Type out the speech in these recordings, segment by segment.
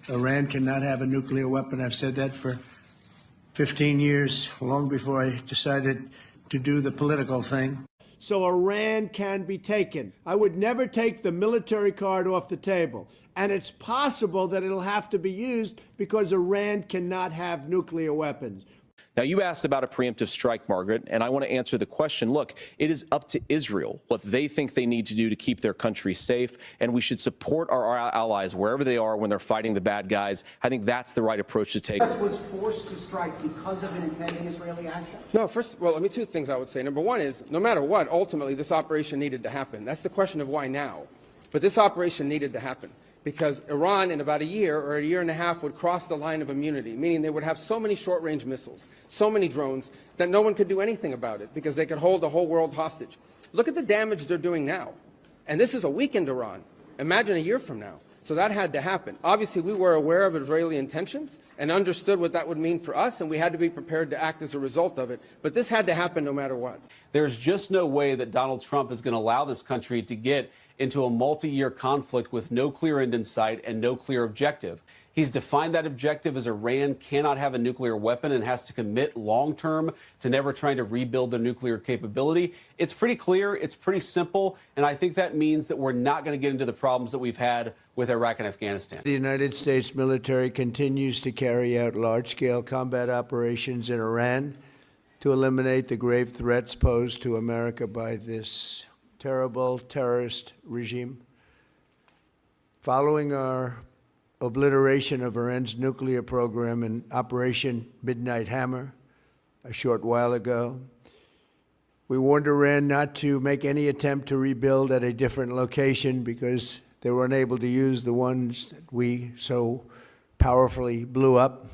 Iran cannot have a nuclear weapon. I've said that for 15 years, long before I decided to do the political thing. So Iran can be taken. I would never take the military card off the table. And it's possible that it'll have to be used because Iran cannot have nuclear weapons. Now, you asked about a preemptive strike, Margaret, and I want to answer the question. Look, it is up to Israel what they think they need to do to keep their country safe, and we should support our allies wherever they are when they're fighting the bad guys. I think that's the right approach to take. Was forced to strike because of an impending Israeli action? No, well, let me two things I would say. Number one is, no matter what, ultimately this operation needed to happen. That's the question of why now. But this operation needed to happen because Iran in about a year or a year and a half would cross the line of immunity, meaning they would have so many short-range missiles, so many drones, that no one could do anything about it because they could hold the whole world hostage. Look at the damage they're doing now. And this is a weakened Iran. Imagine a year from now. So that had to happen. Obviously, we were aware of Israeli intentions and understood what that would mean for us, and we had to be prepared to act as a result of it. But this had to happen no matter what. There's just no way that Donald Trump is going to allow this country to get into a multi-year conflict with no clear end in sight and no clear objective. He's defined that objective as Iran cannot have a nuclear weapon and has to commit long-term to never trying to rebuild their nuclear capability. It's pretty clear. It's pretty simple. And I think that means that we're not going to get into the problems that we've had with Iraq and Afghanistan. The United States military continues to carry out large-scale combat operations in Iran to eliminate the grave threats posed to America by this terrible terrorist regime. Following our obliteration of Iran's nuclear program in Operation Midnight Hammer a short while ago, we warned Iran not to make any attempt to rebuild at a different location because they were unable to use the ones that we so powerfully blew up.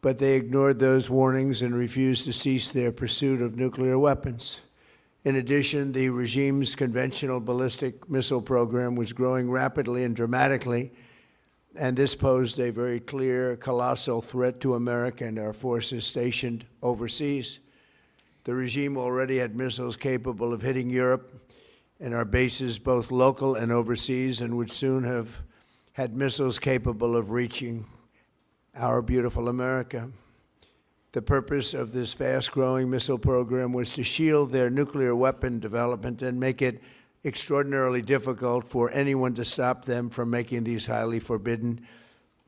But they ignored those warnings and refused to cease their pursuit of nuclear weapons. In addition, the regime's conventional ballistic missile program was growing rapidly and dramatically, and this posed a very clear, colossal threat to America and our forces stationed overseas. The regime already had missiles capable of hitting Europe and our bases, both local and overseas, and would soon have had missiles capable of reaching our beautiful America. The purpose of this fast-growing missile program was to shield their nuclear weapon development and make it extraordinarily difficult for anyone to stop them from making these highly forbidden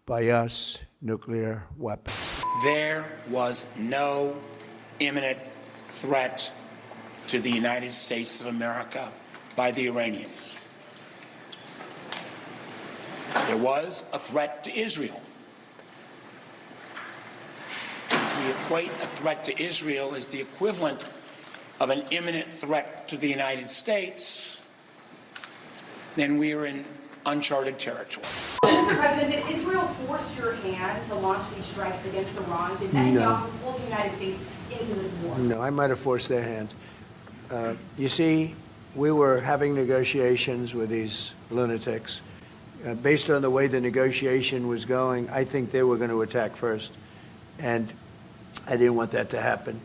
by us nuclear weapons. There was no imminent threat to the United States of America by the Iranians. There was a threat to Israel. We equate a threat to Israel as the equivalent of an imminent threat to the United States, then we are in uncharted territory. Mr. President, did Israel force your hand to launch these strikes against Iran? Did Netanyahu pull the United States into this war? No, I might have forced their hand. You see, we were having negotiations with these lunatics. Based on the way the negotiation was going, I think they were going to attack first. And I didn't want that to happen.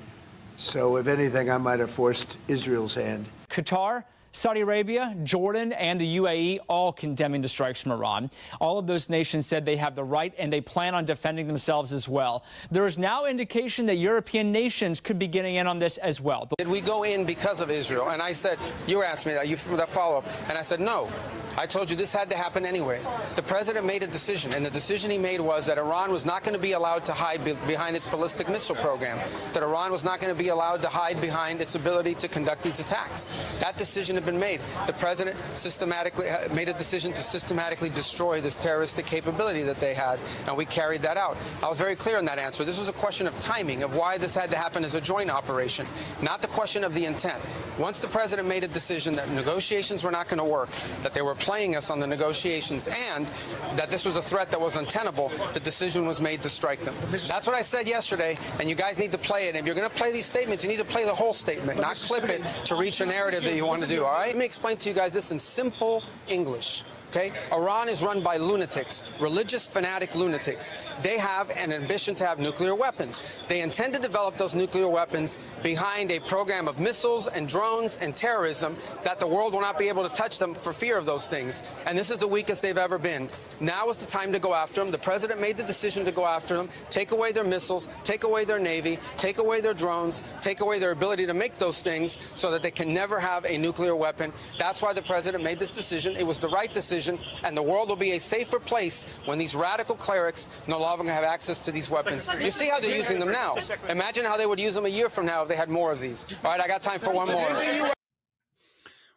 So if anything, I might have forced Israel's hand. Qatar, Saudi Arabia, Jordan, and the UAE all condemning the strikes from Iran. All of those nations said they have the right and they plan on defending themselves as well. There is now indication that European nations could be getting in on this as well. Did we go in because of Israel? And I said, you asked me that follow-up, and I said no. I told you this had to happen anyway. The president made a decision, and the decision he made was that Iran was not going to be allowed to hide behind its ballistic missile program, that Iran was not going to be allowed to hide behind its ability to conduct these attacks. That decision had been made. The president systematically made a decision to systematically destroy this terroristic capability that they had, and we carried that out. I was very clear in that answer. This was a question of timing, of why this had to happen as a joint operation, not the question of the intent. Once the president made a decision that negotiations were not going to work, that they were playing us on the negotiations, and that this was a threat that was untenable, the decision was made to strike them. That's what I said yesterday, and you guys need to play it. And if you're going to play these statements, you need to play the whole statement, not clip it to reach a narrative that you want to do, all right? Let me explain to you guys this in simple English. Okay? Iran is run by lunatics, religious fanatic lunatics. They have an ambition to have nuclear weapons. They intend to develop those nuclear weapons behind a program of missiles and drones and terrorism that the world will not be able to touch them for fear of those things. And this is the weakest they've ever been. Now is the time to go after them. The president made the decision to go after them, take away their missiles, take away their navy, take away their drones, take away their ability to make those things so that they can never have a nuclear weapon. That's why the president made this decision. It was the right decision. And the world will be a safer place when these radical clerics no longer have access to these weapons. You see how they're using them now. Imagine how they would use them a year from now if they had more of these. All right, I got time for one more.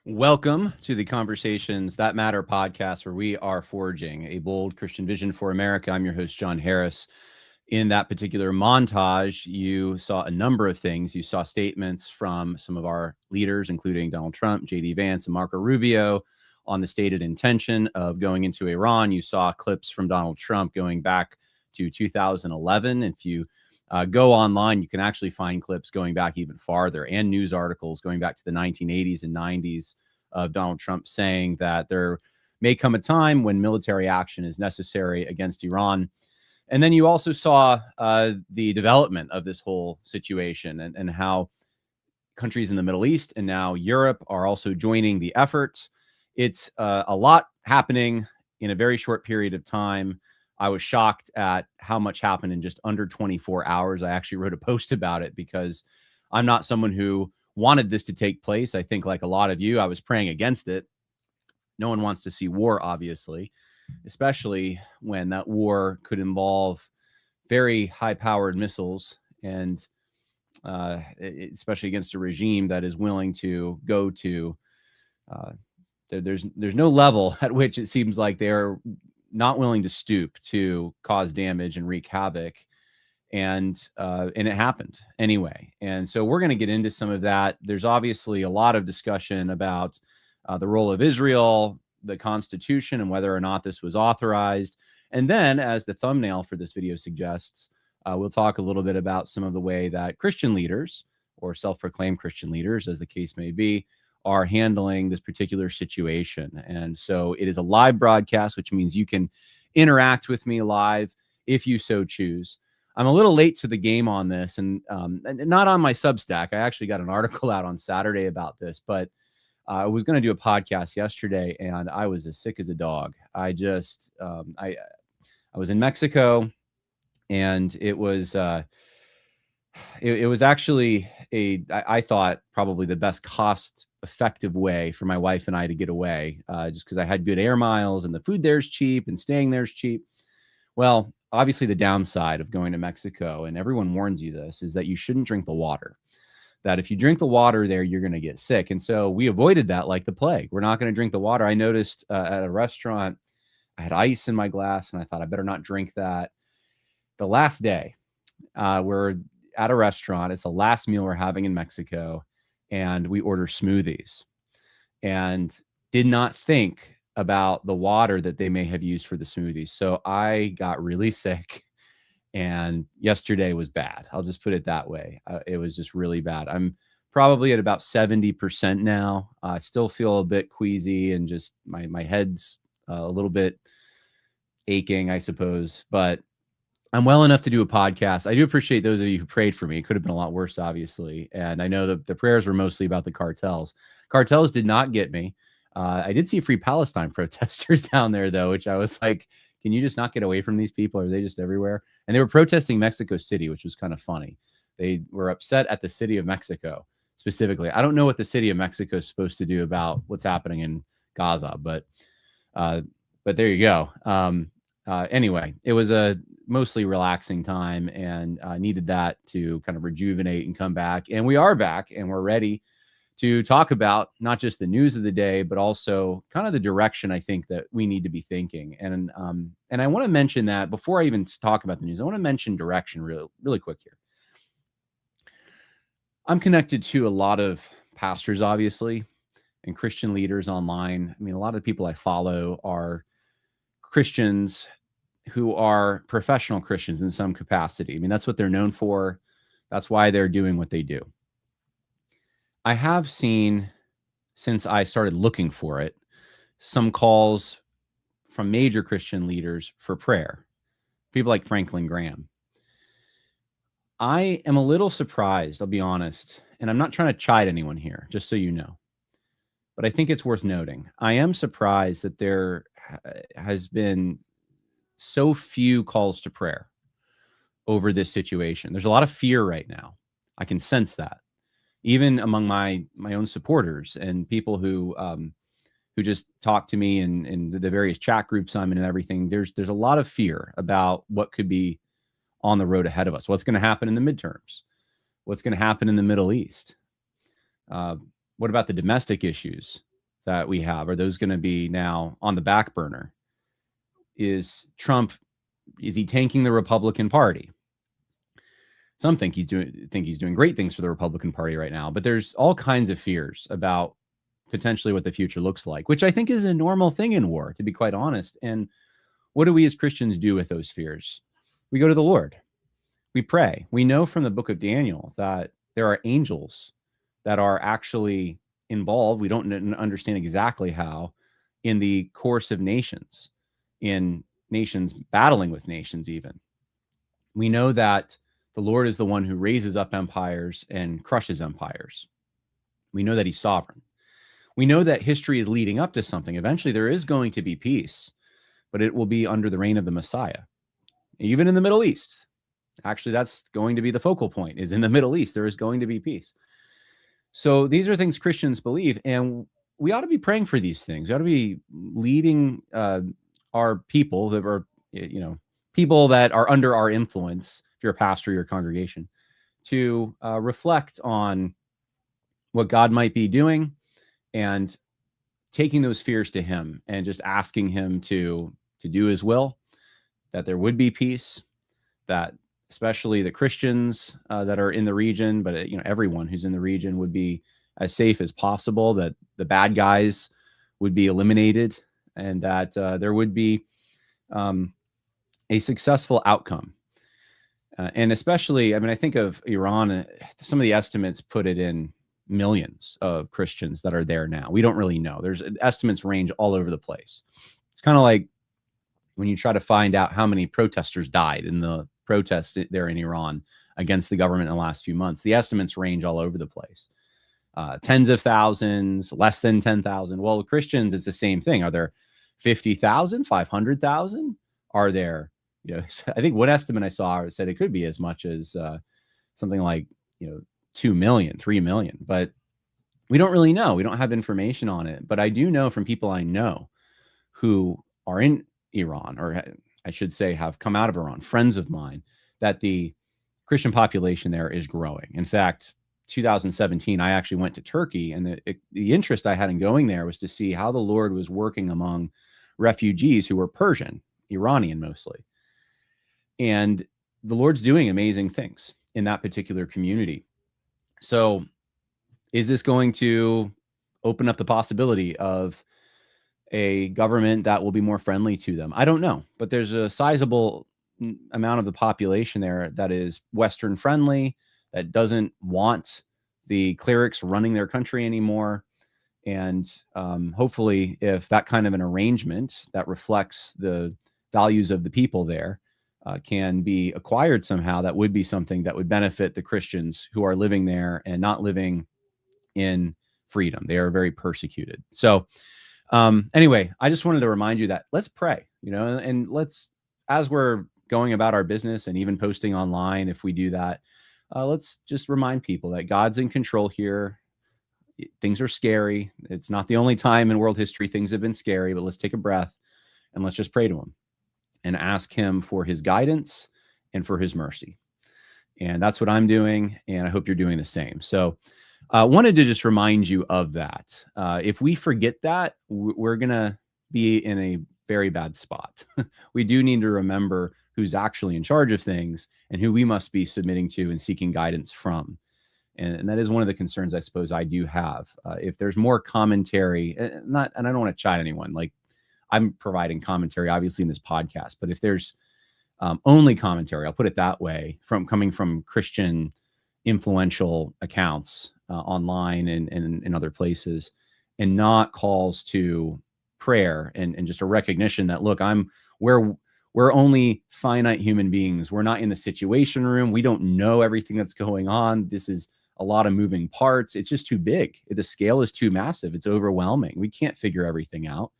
Welcome to the Conversations That Matter podcast, where we are forging a bold Christian vision for America. I'm your host, John Harris. In that particular montage, you saw a number of things. You saw statements from some of our leaders, including Donald Trump, J.D. Vance, and Marco Rubio, on the stated intention of going into Iran. You saw clips from Donald Trump going back to 2011. If you go online, you can actually find clips going back even farther, and news articles going back to the 1980s and 90s of Donald Trump saying that there may come a time when military action is necessary against Iran. And then you also saw the development of this whole situation and how countries in the Middle East and now Europe are also joining the effort. It's a lot happening in a very short period of time. I was shocked at how much happened in just under 24 hours. I actually wrote a post about it because I'm not someone who wanted this to take place. I think, like a lot of you, I was praying against it. No one wants to see war, obviously, especially when that war could involve very high-powered missiles, and especially against a regime that is willing to go to there's no level at which it seems like they're not willing to stoop to cause damage and wreak havoc. And it happened anyway. And so we're going to get into some of that. There's obviously a lot of discussion about the role of Israel, the Constitution, and whether or not this was authorized. And then, as the thumbnail for this video suggests, we'll talk a little bit about some of the way that Christian leaders, or self-proclaimed Christian leaders, as the case may be, are handling this particular situation. And so it is a live broadcast, which means you can interact with me live if you so choose. I'm a little late to the game on this, and not on my Substack. I actually got an article out on Saturday about this, but I was going to do a podcast yesterday, and I was as sick as a dog. I just, I was in Mexico, and it was actually I thought probably the best cost-effective way for my wife and I to get away, just because I had good air miles and the food there's cheap and staying there's cheap. Well, obviously the downside of going to Mexico, and everyone warns you this, is that you shouldn't drink the water. That if you drink the water there, you're going to get sick. And so we avoided that like the plague. We're not going to drink the water. I noticed at a restaurant, I had ice in my glass, and I thought I better not drink that. The last day, we're at a restaurant. It's the last meal we're having in Mexico, and we order smoothies, and did not think about the water that they may have used for the smoothies. So I got really sick, and yesterday was bad. I'll just put it that way. It was just really bad. I'm probably at about 70% now. I still feel a bit queasy, and just my head's a little bit aching, I suppose, but I'm well enough to do a podcast. I do appreciate those of you who prayed for me. It could have been a lot worse, obviously. And I know that the prayers were mostly about the cartels. Cartels did not get me. I did see Free Palestine protesters down there, though, which I was like, can you just not get away from these people? Are they just everywhere? And they were protesting Mexico City, which was kind of funny. They were upset at the city of Mexico specifically. I don't know what the city of Mexico is supposed to do about what's happening in Gaza, but there you go. Anyway, it was a mostly relaxing time, and needed that to kind of rejuvenate and come back. And we are back, and we're ready to talk about not just the news of the day, but also kind of the direction I think that we need to be thinking. And I want to mention that before I even talk about the news, I want to mention direction really quick here. I'm connected to a lot of pastors, obviously, and Christian leaders online. I mean, a lot of the people I follow are Christians who are professional Christians in some capacity. I mean, that's what they're known for. That's why they're doing what they do. I have seen, since I started looking for it, some calls from major Christian leaders for prayer, people like Franklin Graham. I am a little surprised, I'll be honest, and I'm not trying to chide anyone here, just so you know, but I think it's worth noting. I am surprised that there has been so few calls to prayer over this situation. There's a lot of fear right now. I can sense that, even among my own supporters and people who just talk to me in the various chat groups I'm in and everything. There's a lot of fear about what could be on the road ahead of us. What's going to happen in the midterms? What's going to happen in the Middle East? What about the domestic issues that we have? Are those going to be now on the back burner? Is he tanking the Republican Party? Some think he's doing great things for the Republican Party right now, but there's all kinds of fears about potentially what the future looks like, which I think is a normal thing in war, to be quite honest. And what do we as Christians do with those fears? We go to the Lord. We pray. We know from the book of Daniel that there are angels that are actually involved. We don't understand exactly how, in the course of nations, in nations battling with nations even. We know that the Lord is the one who raises up empires and crushes empires. We know that he's sovereign. We know that history is leading up to something. Eventually, there is going to be peace, but it will be under the reign of the Messiah. Even in the Middle East, actually, that's going to be the focal point, is in the Middle East, there is going to be peace. So these are things Christians believe, and we ought to be praying for these things. We ought to be leading our people that are, people that are under our influence, if you're a pastor or your congregation, to reflect on what God might be doing and taking those fears to him and just asking him to do his will, that there would be peace, that especially the Christians that are in the region, but everyone who's in the region would be as safe as possible, that the bad guys would be eliminated, and that there would be a successful outcome. And especially, I think of Iran, some of the estimates put it in millions of Christians that are there now. We don't really know. There's estimates range all over the place. It's kind of like when you try to find out how many protesters died in the protests there in Iran against the government in the last few months. The estimates range all over the place. Tens of thousands, less than 10,000. Well, the Christians, it's the same thing. Are there 50,000, 500,000? Are there, I think one estimate I saw said it could be as much as something like, 2 million, 3 million, but we don't really know. We don't have information on it, but I do know from people I know who are in Iran, or I should say have come out of Iran, friends of mine, that the Christian population there is growing. In fact, 2017, I actually went to Turkey, and the interest I had in going there was to see how the Lord was working among refugees who were Persian, Iranian mostly. And the Lord's doing amazing things in that particular community. So is this going to open up the possibility of a government that will be more friendly to them? I don't know, but there's a sizable amount of the population there that is Western friendly, that doesn't want the clerics running their country anymore. And hopefully, if that kind of an arrangement that reflects the values of the people there can be acquired somehow, that would be something that would benefit the Christians who are living there and not living in freedom. They are very persecuted. So anyway, I just wanted to remind you that let's pray, and let's, as we're going about our business and even posting online, if we do that, let's just remind people that God's in control here. Things are scary. It's not the only time in world history things have been scary, but let's take a breath and let's just pray to him and ask him for his guidance and for his mercy. And that's what I'm doing, and I hope you're doing the same. So I wanted to just remind you of that. If we forget that, we're going to be in a very bad spot. We do need to remember who's actually in charge of things and who we must be submitting to and seeking guidance from. And that is one of the concerns I suppose I do have. If there's more commentary, and I don't want to chide anyone, like I'm providing commentary, obviously, in this podcast, but if there's only commentary, I'll put it that way, coming from Christian influential accounts online and in other places, and not calls to prayer and just a recognition that, look, we're only finite human beings. We're not in the situation room. We don't know everything that's going on. This is a lot of moving parts. It's just too big. The scale is too massive. It's overwhelming. We can't figure everything out.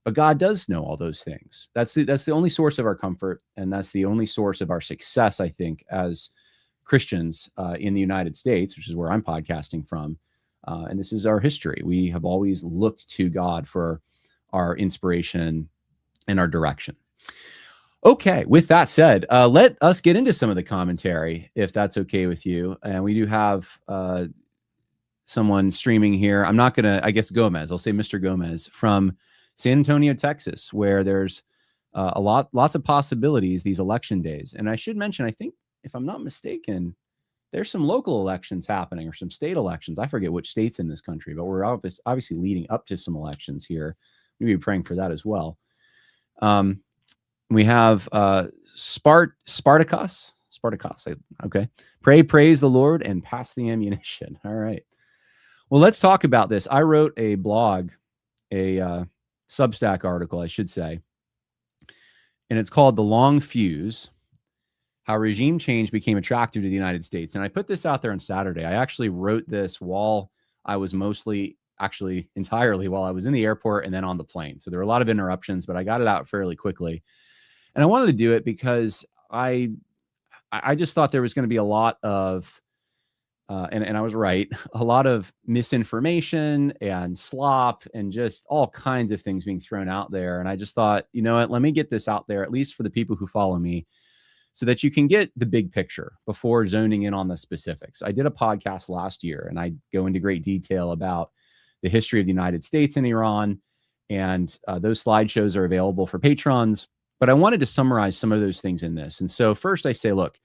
But God does know all those things. That's the only source of our comfort, and that's the only source of our success, I think, as Christians in the United States, which is where I'm podcasting from. And this is our history. We have always looked to God for our inspiration and our direction. Okay, with that said, let us get into some of the commentary, if that's okay with you. And we do have someone streaming here. I'm not going to, I guess, Gomez. I'll say Mr. Gomez from San Antonio, Texas, where there's lots of possibilities these election days. And I should mention, I think, if I'm not mistaken, there's some local elections happening or some state elections. I forget which states in this country, but we're obviously leading up to some elections here. Maybe praying for that as well. We have Spartacus. Okay. Praise the Lord and pass the ammunition. All right. Well, let's talk about this. I wrote a blog, a Substack article, I should say, and it's called The Long Fuse, How Regime Change Became Attractive to the United States. And I put this out there on Saturday. I actually wrote this while I was entirely while I was in the airport and then on the plane. So there were a lot of interruptions, but I got it out fairly quickly. And I wanted to do it because I just thought there was going to be a lot of, and I was right, a lot of misinformation and slop and just all kinds of things being thrown out there. And I just thought, you know what, let me get this out there, at least for the people who follow me, so that you can get the big picture before zoning in on the specifics. I did a podcast last year, and I go into great detail about the history of the United States and Iran. And those slideshows are available for patrons. But I wanted to summarize some of those things in this. And so first I say, look,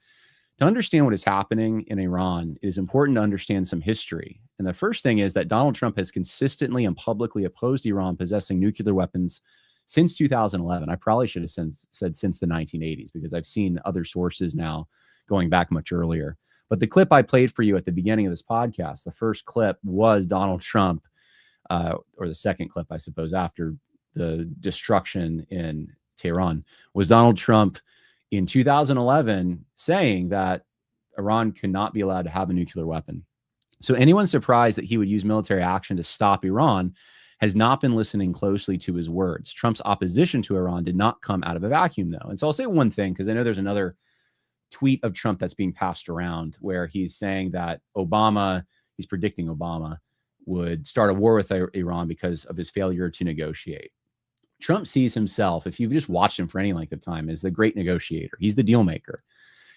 to understand what is happening in Iran, it is important to understand some history. And the first thing is that Donald Trump has consistently and publicly opposed Iran possessing nuclear weapons since 2011. I probably should have said since the 1980s, because I've seen other sources now going back much earlier. But the clip I played for you at the beginning of this podcast, the first clip was Donald Trump, or the second clip, I suppose, after the destruction in Tehran, was Donald Trump in 2011 saying that Iran could not be allowed to have a nuclear weapon. So anyone surprised that he would use military action to stop Iran has not been listening closely to his words. Trump's opposition to Iran did not come out of a vacuum, though. And so I'll say one thing, because I know there's another tweet of Trump that's being passed around where he's saying that he's predicting Obama would start a war with Iran because of his failure to negotiate. Trump sees himself, if you've just watched him for any length of time, as the great negotiator. He's the deal maker.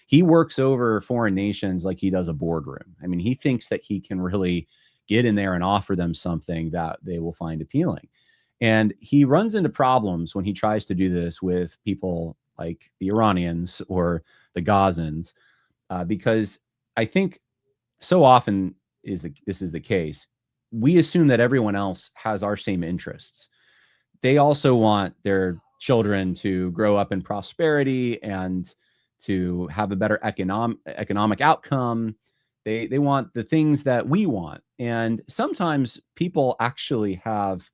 He works over foreign nations like he does a boardroom. I mean, he thinks that he can really get in there and offer them something that they will find appealing. And he runs into problems when he tries to do this with people like the Iranians or the Gazans, because I think so often this is the case. We assume that everyone else has our same interests. They also want their children to grow up in prosperity and to have a better economic outcome. They want the things that we want. And sometimes people actually have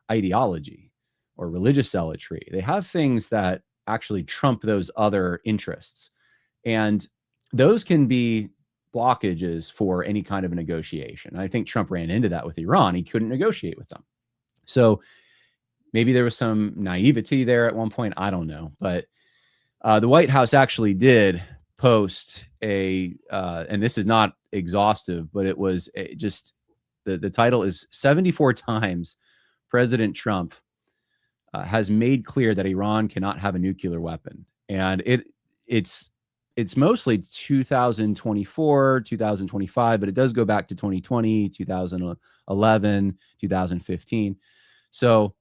ideology or religious zealotry. They have things that actually trump those other interests. And those can be blockages for any kind of a negotiation. I think Trump ran into that with Iran. He couldn't negotiate with them. So maybe there was some naivety there at one point. I don't know. But the White House actually did post and this is not exhaustive, but it was just, the title is 74 times President Trump has made clear that Iran cannot have a nuclear weapon. And it's mostly 2024, 2025, but it does go back to 2020, 2011, 2015. So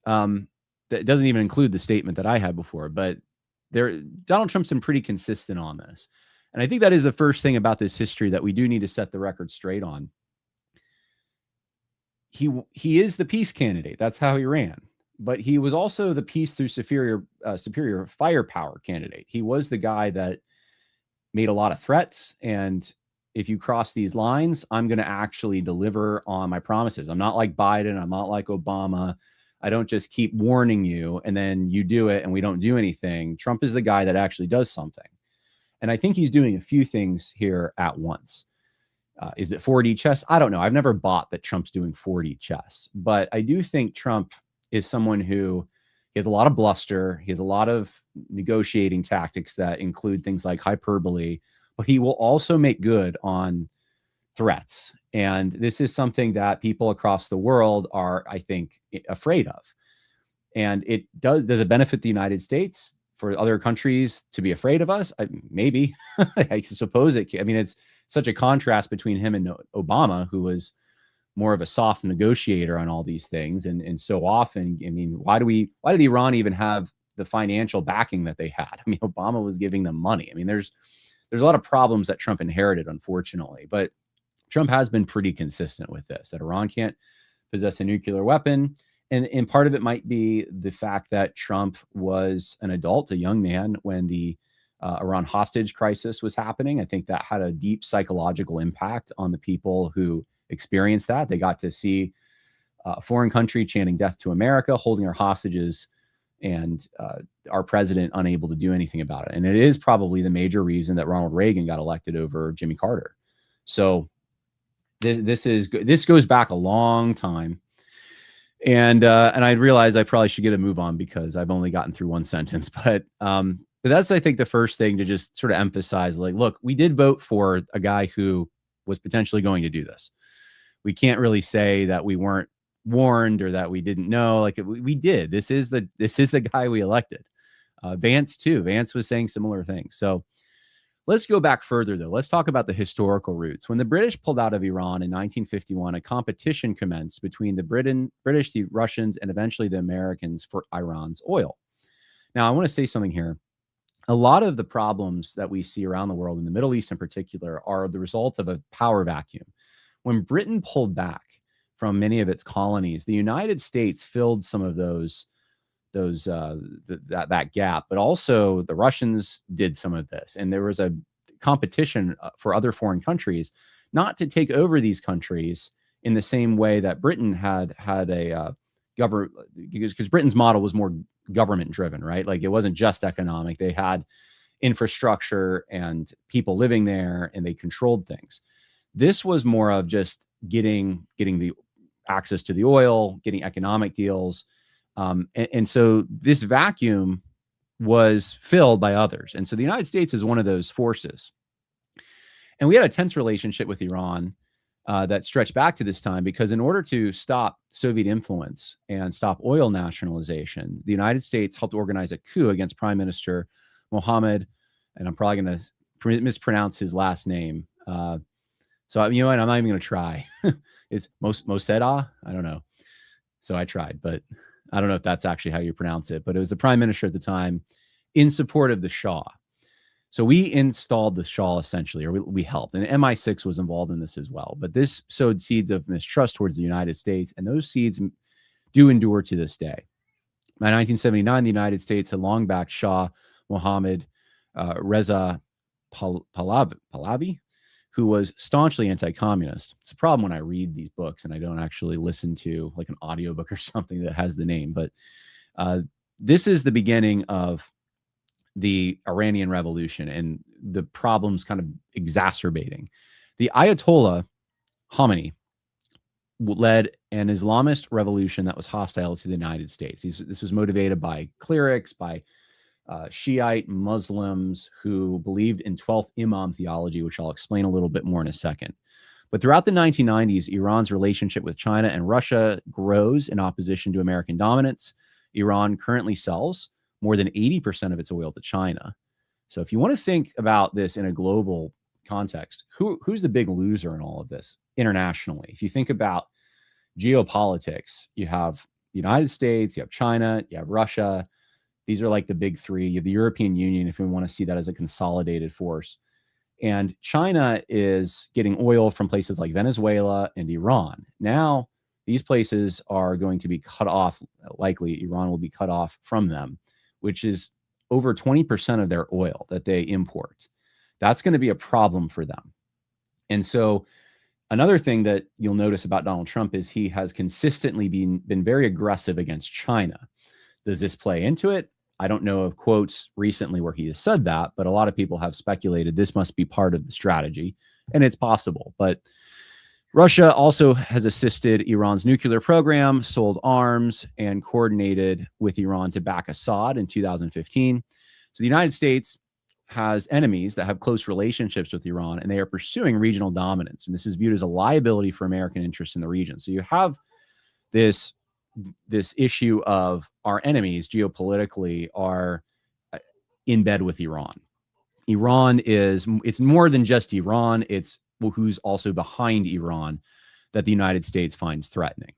that doesn't even include the statement that I had before, but Donald Trump's been pretty consistent on this. And I think that is the first thing about this history that we do need to set the record straight on. He is the peace candidate. That's how he ran. But he was also the peace through superior firepower candidate. He was the guy that made a lot of threats. And if you cross these lines, I'm going to actually deliver on my promises. I'm not like Biden. I'm not like Obama. I don't just keep warning you and then you do it and we don't do anything. Trump is the guy that actually does something. And I think he's doing a few things here at once. Is it 4D chess? I don't know. I've never bought that Trump's doing 4D chess, but I do think Trump is someone who he has a lot of bluster. He has a lot of negotiating tactics that include things like hyperbole, but he will also make good on threats. And this is something that people across the world are, I think, afraid of. And does it benefit the United States for other countries to be afraid of us? Maybe. I suppose it can. I mean, it's such a contrast between him and Obama, who was more of a soft negotiator on all these things. And so often, I mean, why did Iran even have the financial backing that they had? I mean, Obama was giving them money. I mean, there's a lot of problems that Trump inherited, unfortunately, but Trump has been pretty consistent with this, that Iran can't possess a nuclear weapon. And part of it might be the fact that Trump was an adult, a young man, when the Iran hostage crisis was happening. I think that had a deep psychological impact on the people who experienced that. They got to see a foreign country chanting death to America, holding our hostages, and our president unable to do anything about it. And it is probably the major reason that Ronald Reagan got elected over Jimmy Carter. So this goes back a long time. And I realize I probably should get a move on because I've only gotten through one sentence, but that's, I think, the first thing to just sort of emphasize, like, look, we did vote for a guy who was potentially going to do this. We can't really say that we weren't warned or that we didn't know. Like, we did. This is the guy we elected. Vance too. Vance was saying similar things. So let's go back further, though. Let's talk about the historical roots. When the British pulled out of Iran in 1951, a competition commenced between the British, the Russians, and eventually the Americans for Iran's oil. Now, I want to say something here. A lot of the problems that we see around the world, in the Middle East in particular, are the result of a power vacuum. When Britain pulled back from many of its colonies, the United States filled some of that gap, but also the Russians did some of this, and there was a competition for other foreign countries not to take over these countries in the same way that Britain had a government, because Britain's model was more government driven, right? Like, it wasn't just economic. They had infrastructure and people living there, and they controlled things. This was more of just getting the access to the oil, getting economic deals. And so this vacuum was filled by others. And so the United States is one of those forces. And we had a tense relationship with Iran that stretched back to this time, because in order to stop Soviet influence and stop oil nationalization, the United States helped organize a coup against Prime Minister Mohammed, and I'm probably going to mispronounce his last name. So, you know what? I'm not even going to try. It's Mosaddegh. I don't know. So I tried, but I don't know if that's actually how you pronounce it. But it was the prime minister at the time in support of the Shah. So we installed the Shah, essentially, or we helped. And MI6 was involved in this as well. But this sowed seeds of mistrust towards the United States, and those seeds do endure to this day. By 1979, the United States had long backed Shah Mohammad Reza Pahlavi, who was staunchly anti-communist. It's a problem when I read these books and I don't actually listen to like an audiobook or something that has the name. But this is the beginning of the Iranian Revolution and the problems kind of exacerbating. The Ayatollah Khomeini led an Islamist revolution that was hostile to the United States. This was motivated by clerics, by Shiite Muslims who believed in 12th Imam theology, which I'll explain a little bit more in a second. But throughout the 1990s, Iran's relationship with China and Russia grows in opposition to American dominance. Iran currently sells more than 80% of its oil to China. So if you want to think about this in a global context, who's the big loser in all of this internationally? If you think about geopolitics, you have the United States, you have China, you have Russia. These are like the big three. You have the European Union, if we want to see that as a consolidated force. And China is getting oil from places like Venezuela and Iran. Now, these places are going to be cut off. Likely, Iran will be cut off from them, which is over 20% of their oil that they import. That's going to be a problem for them. And so Another thing that you'll notice about Donald Trump is he has consistently been very aggressive against China. Does this play into it? I don't know of quotes recently where he has said that, but a lot of people have speculated this must be part of the strategy, and it's possible. But Russia also has assisted Iran's nuclear program, sold arms, and coordinated with Iran to back Assad in 2015. So the United States has enemies that have close relationships with Iran, and they are pursuing regional dominance. And this is viewed as a liability for American interests in the region. So you have this issue of our enemies geopolitically are in bed with Iran. It's more than just Iran. It's who's also behind Iran that the United States finds threatening.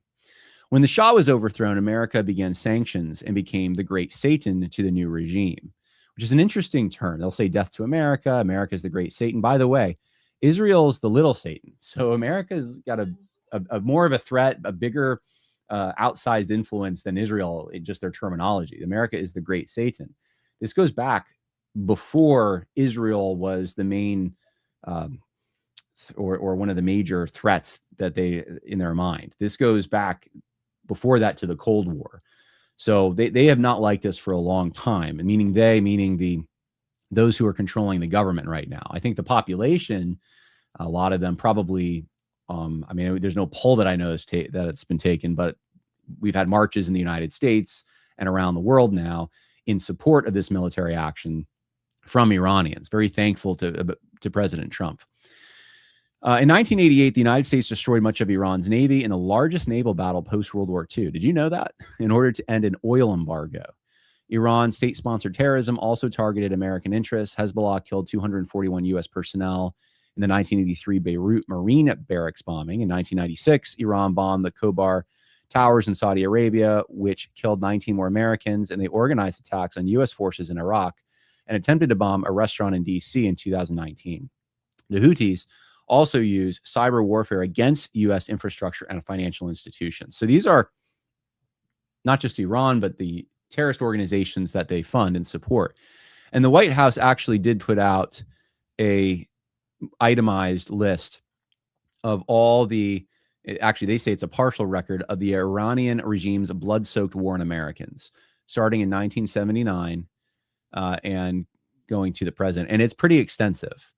When the Shah was overthrown, America began sanctions and became the great Satan to the new regime, which is an interesting term. They'll say death to America. America is the great Satan. By the way, Israel's the little Satan. So America's got a more of a threat, a bigger outsized influence than Israel in just their terminology. America is the great Satan. This goes back before Israel was the main or one of the major threats that they in their mind. This goes back before that to the Cold War. So they have not liked us for a long time, meaning those who are controlling the government right now. I think the population, a lot of them probably, there's no poll that I know that it's been taken, but we've had marches in the United States and around the world now in support of this military action from Iranians. Very thankful to President Trump. In 1988, the United States destroyed much of Iran's navy in the largest naval battle post-World War II. Did you know that? In order to end an oil embargo. Iran state-sponsored terrorism also targeted American interests. Hezbollah killed 241 U.S. personnel in the 1983 Beirut Marine barracks bombing. In 1996, Iran bombed the Khobar Towers in Saudi Arabia, which killed 19 more Americans, and they organized attacks on U.S. forces in Iraq and attempted to bomb a restaurant in D.C. in 2019. The Houthis also use cyber warfare against U.S. infrastructure and financial institutions. So these are not just Iran, but the terrorist organizations that they fund and support. And the White House actually did put out a itemized list of all actually they say it's a partial record of the Iranian regime's blood-soaked war on Americans, starting in 1979 and going to the present. And it's pretty extensive.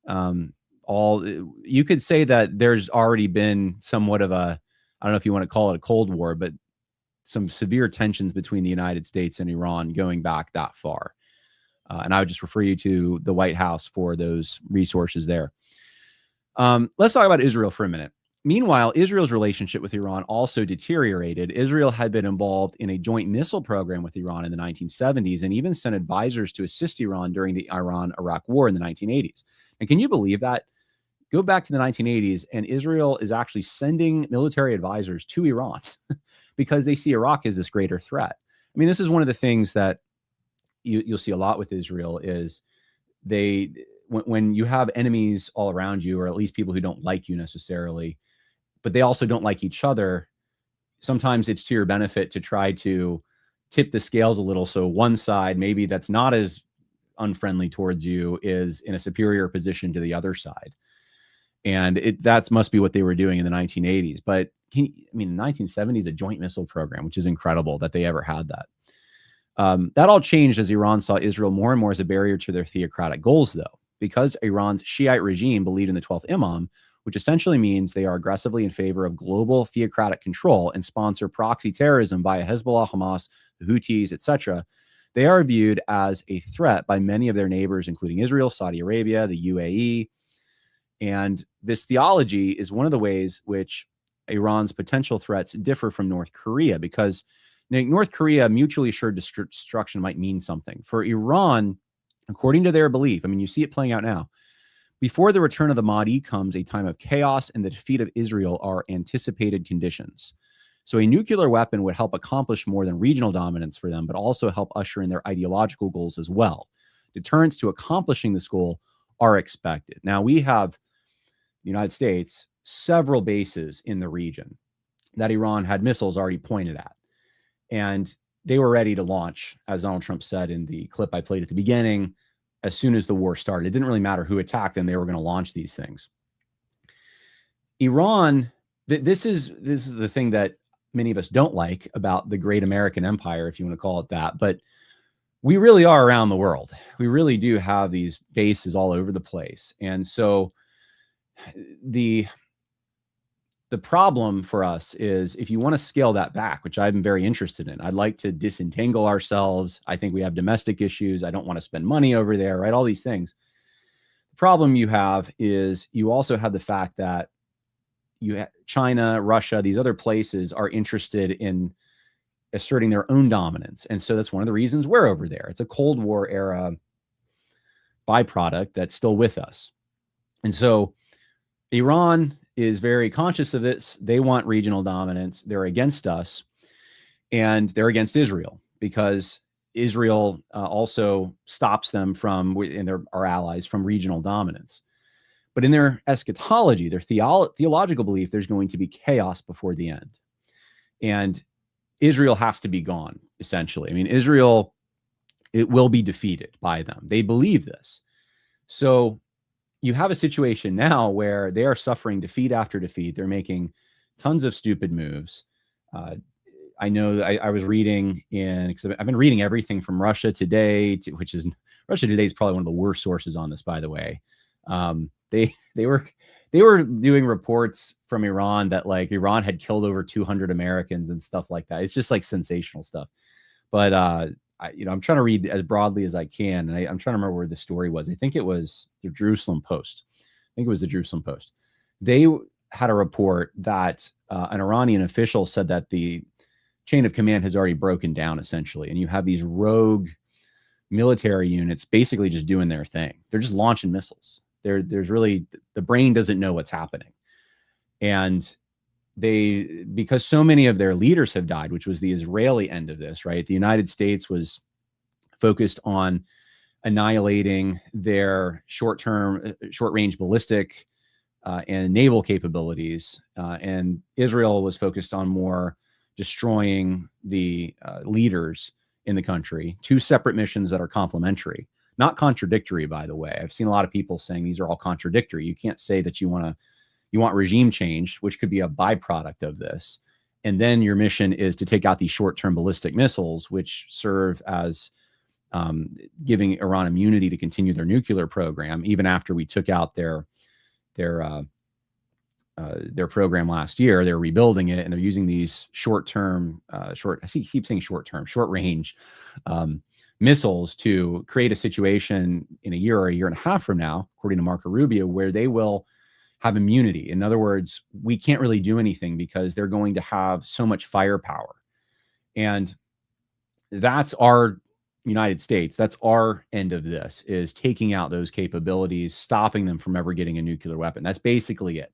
You could say that there's already been somewhat of I don't know if you want to call it a Cold War, but some severe tensions between the United States and Iran going back that far. And I would just refer you to the White House for those resources there. Let's talk about Israel for a minute. Meanwhile, Israel's relationship with Iran also deteriorated. Israel had been involved in a joint missile program with Iran in the 1970s and even sent advisors to assist Iran during the Iran-Iraq War in the 1980s. And can you believe that? Go back to the 1980s, and Israel is actually sending military advisors to Iran because they see Iraq as this greater threat. I mean, this is one of the things that you'll see a lot with Israel is when you have enemies all around you, or at least people who don't like you necessarily, but they also don't like each other, sometimes it's to your benefit to try to tip the scales a little. So one side, maybe that's not as unfriendly towards you, is in a superior position to the other side. And that must be what they were doing in the 1980s. But the 1970s, a joint missile program, which is incredible that they ever had that. That all changed as Iran saw Israel more and more as a barrier to their theocratic goals, though, because Iran's Shiite regime believed in the 12th Imam, which essentially means they are aggressively in favor of global theocratic control and sponsor proxy terrorism via Hezbollah, Hamas, the Houthis, etc. They are viewed as a threat by many of their neighbors, including Israel, Saudi Arabia, the UAE. And this theology is one of the ways which Iran's potential threats differ from North Korea, because North Korea, mutually assured destruction might mean something. For Iran, according to their belief, you see it playing out now, before the return of the Mahdi comes a time of chaos, and the defeat of Israel are anticipated conditions. So a nuclear weapon would help accomplish more than regional dominance for them, but also help usher in their ideological goals as well. Deterrents to accomplishing this goal are expected. Now, we have, the United States, several bases in the region that Iran had missiles already pointed at. And they were ready to launch, as Donald Trump said in the clip I played at the beginning, as soon as the war started. It didn't really matter who attacked them, they were going to launch these things. Iran, this is the thing that many of us don't like about the great American empire, if you want to call it that. But we really are around the world. We really do have these bases all over the place. And so the problem for us is, if you want to scale that back, which I'm very interested in, I'd like to disentangle ourselves. I think we have domestic issues. I don't want to spend money over there, right? All these things. The problem you have is you also have the fact that China, Russia, these other places are interested in asserting their own dominance. And so that's one of the reasons we're over there. It's a Cold War era byproduct that's still with us. And so Iran is very conscious of this. They want regional dominance. They're against us, and they're against Israel, because Israel also stops them from, and they're our allies, from regional dominance. But in their eschatology, their theological belief, there's going to be chaos before the end. And Israel has to be gone, essentially. I mean, Israel, it will be defeated by them. They believe this. So you have a situation now where they are suffering defeat after defeat. They're making tons of stupid moves. I know I was reading because I've been reading everything from Russia Today, Russia Today is probably one of the worst sources on this, by the way. They were doing reports from Iran that like Iran had killed over 200 Americans and stuff like that. It's just like sensational stuff. But I'm trying to read as broadly as I can, and I'm trying to remember where the story was. I think it was the Jerusalem Post. They had a report that an Iranian official said that the chain of command has already broken down, essentially, and you have these rogue military units basically just doing their thing. They're just launching missiles. There's really, the brain doesn't know what's happening. And because so many of their leaders have died, which was the Israeli end of this, right? The United States was focused on annihilating their short-range ballistic and naval capabilities. And Israel was focused on more destroying the leaders in the country. Two separate missions that are complementary. Not contradictory, by the way. I've seen a lot of people saying these are all contradictory. You can't say that you want regime change, which could be a byproduct of this, and then your mission is to take out these short-term ballistic missiles, which serve as giving Iran immunity to continue their nuclear program, even after we took out their program last year. They're rebuilding it, and they're using these short-range missiles to create a situation in a year or a year and a half from now, according to Marco Rubio, where they will have immunity. In other words, we can't really do anything because they're going to have so much firepower. And that's our United States. That's our end of this, is taking out those capabilities, stopping them from ever getting a nuclear weapon. That's basically it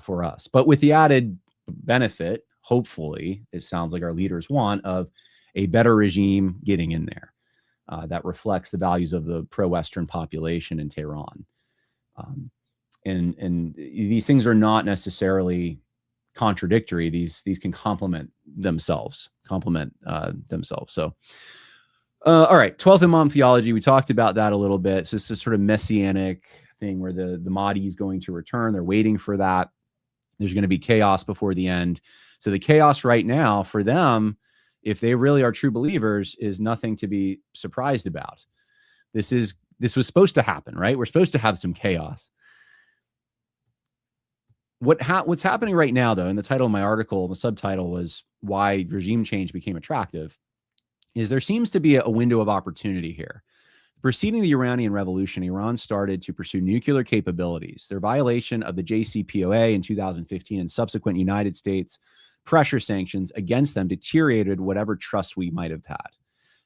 for us. But with the added benefit, hopefully, it sounds like our leaders want, of a better regime getting in there that reflects the values of the pro-Western population in Tehran. And these things are not necessarily contradictory. These can complement themselves. So, all right, 12th Imam theology. We talked about that a little bit. So this is sort of messianic thing where the Mahdi is going to return. They're waiting for that. There's going to be chaos before the end. So the chaos right now for them, if they really are true believers, is nothing to be surprised about. This was supposed to happen, right? We're supposed to have some chaos. What's happening right now, though, and the title of my article, the subtitle was "Why Regime Change Became Attractive," is there seems to be a window of opportunity here. Preceding the Iranian Revolution, Iran started to pursue nuclear capabilities. Their violation of the JCPOA in 2015 and subsequent United States pressure sanctions against them deteriorated whatever trust we might have had.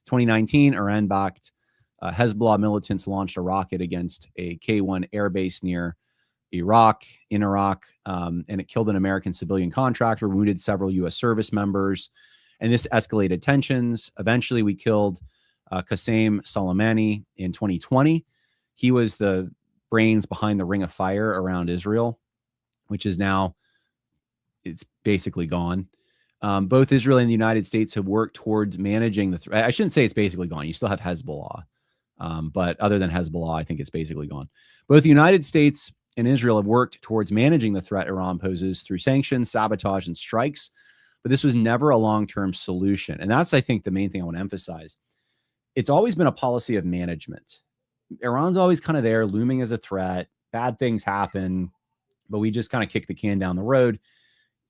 2019, Iran-backed Hezbollah militants launched a rocket against a K-1 airbase near Iraq, and it killed an American civilian contractor, wounded several U.S. service members, and this escalated tensions. Eventually, we killed Qasem Soleimani in 2020. He was the brains behind the Ring of Fire around Israel, which is now, it's basically gone. Both Israel and the United States have worked towards managing the threat. I shouldn't say it's basically gone. You still have Hezbollah. But other than Hezbollah, I think it's basically gone. Both the United States and Israel have worked towards managing the threat Iran poses through sanctions, sabotage, and strikes. But this was never a long-term solution. And that's, I think, the main thing I want to emphasize. It's always been a policy of management. Iran's always kind of there, looming as a threat. Bad things happen, but we just kind of kick the can down the road.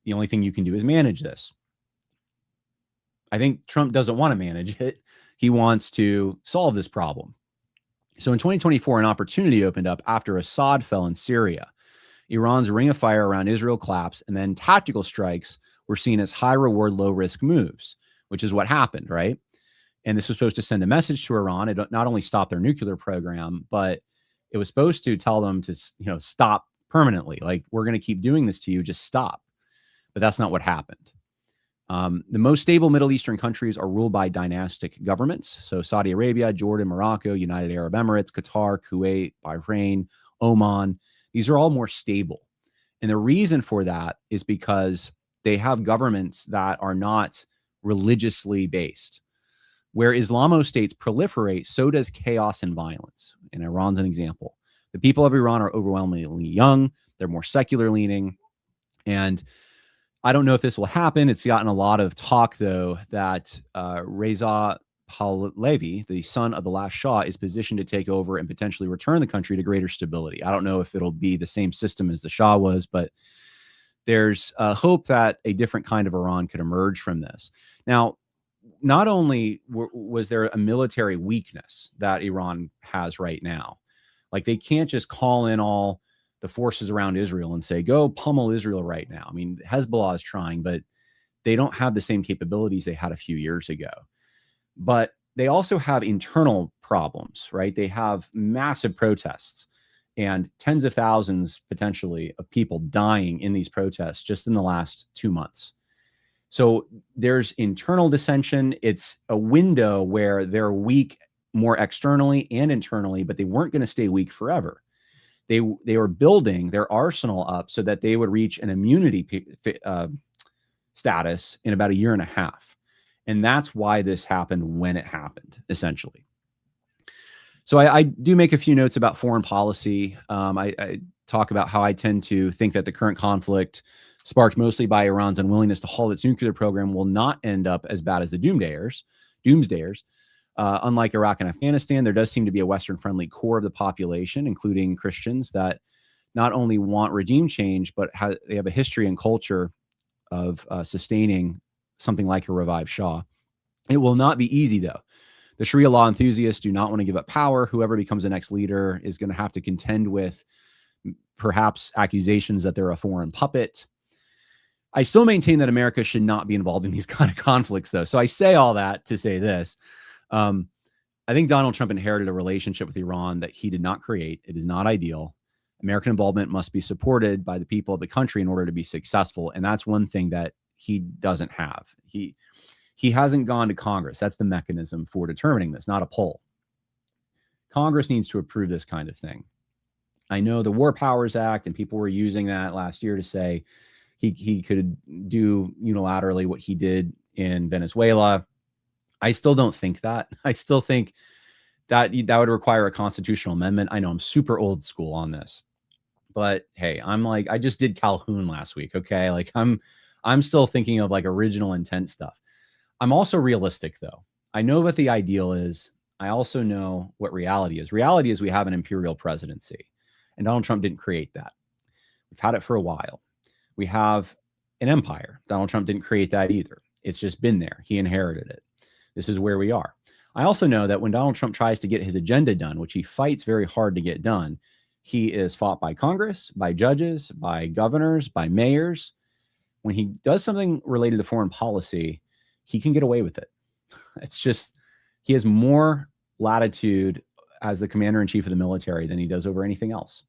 The only thing you can do is manage this. I think Trump doesn't want to manage it. He wants to solve this problem. So in 2024, an opportunity opened up after Assad fell in Syria. Iran's ring of fire around Israel collapsed, and then tactical strikes were seen as high reward, low risk moves, which is what happened, right? And this was supposed to send a message to Iran. It not only stop their nuclear program, but it was supposed to tell them to, stop permanently. Like, we're going to keep doing this to you, just stop. But that's not what happened. The most stable Middle Eastern countries are ruled by dynastic governments. So Saudi Arabia, Jordan, Morocco, United Arab Emirates, Qatar, Kuwait, Bahrain, Oman. These are all more stable. And the reason for that is because they have governments that are not religiously based. Where Islamo states proliferate, so does chaos and violence. And Iran's an example. The people of Iran are overwhelmingly young. They're more secular leaning. And I don't know if this will happen. It's gotten a lot of talk, though, that Reza Pahlavi, the son of the last Shah, is positioned to take over and potentially return the country to greater stability. I don't know if it'll be the same system as the Shah was, but there's hope that a different kind of Iran could emerge from this. Now, not only was there a military weakness that Iran has right now, like they can't just call in all the forces around Israel and say, go pummel Israel right now. I mean, Hezbollah is trying, but they don't have the same capabilities they had a few years ago. But they also have internal problems, right? They have massive protests and tens of thousands potentially of people dying in these protests just in the last 2 months. So there's internal dissension. It's a window where they're weak more externally and internally, but they weren't going to stay weak forever. They were building their arsenal up so that they would reach an immunity status in about a year and a half. And that's why this happened when it happened, essentially. So I do make a few notes about foreign policy. I talk about how I tend to think that the current conflict, sparked mostly by Iran's unwillingness to halt its nuclear program, will not end up as bad as the doomsdayers. Unlike Iraq and Afghanistan, there does seem to be a Western-friendly core of the population, including Christians, that not only want regime change, but they have a history and culture of sustaining something like a revived Shah. It will not be easy, though. The Sharia law enthusiasts do not want to give up power. Whoever becomes the next leader is going to have to contend with perhaps accusations that they're a foreign puppet. I still maintain that America should not be involved in these kind of conflicts, though. So I say all that to say this. I think Donald Trump inherited a relationship with Iran that he did not create. It is not ideal. American involvement must be supported by the people of the country in order to be successful. And that's one thing that he doesn't have. He hasn't gone to Congress. That's the mechanism for determining this, not a poll. Congress needs to approve this kind of thing. I know the War Powers Act, and people were using that last year to say he could do unilaterally what he did in Venezuela. I still don't think that. I still think that would require a constitutional amendment. I know I'm super old school on this, but hey, I just did Calhoun last week. Okay. Like I'm still thinking of like original intent stuff. I'm also realistic though. I know what the ideal is. I also know what reality is. Reality is we have an imperial presidency, and Donald Trump didn't create that. We've had it for a while. We have an empire. Donald Trump didn't create that either. It's just been there. He inherited it. This is where we are. I also know that when Donald Trump tries to get his agenda done, which he fights very hard to get done, he is fought by Congress, by judges, by governors, by mayors. When he does something related to foreign policy, he can get away with it. It's just, he has more latitude as the commander-in-chief of the military than he does over anything else.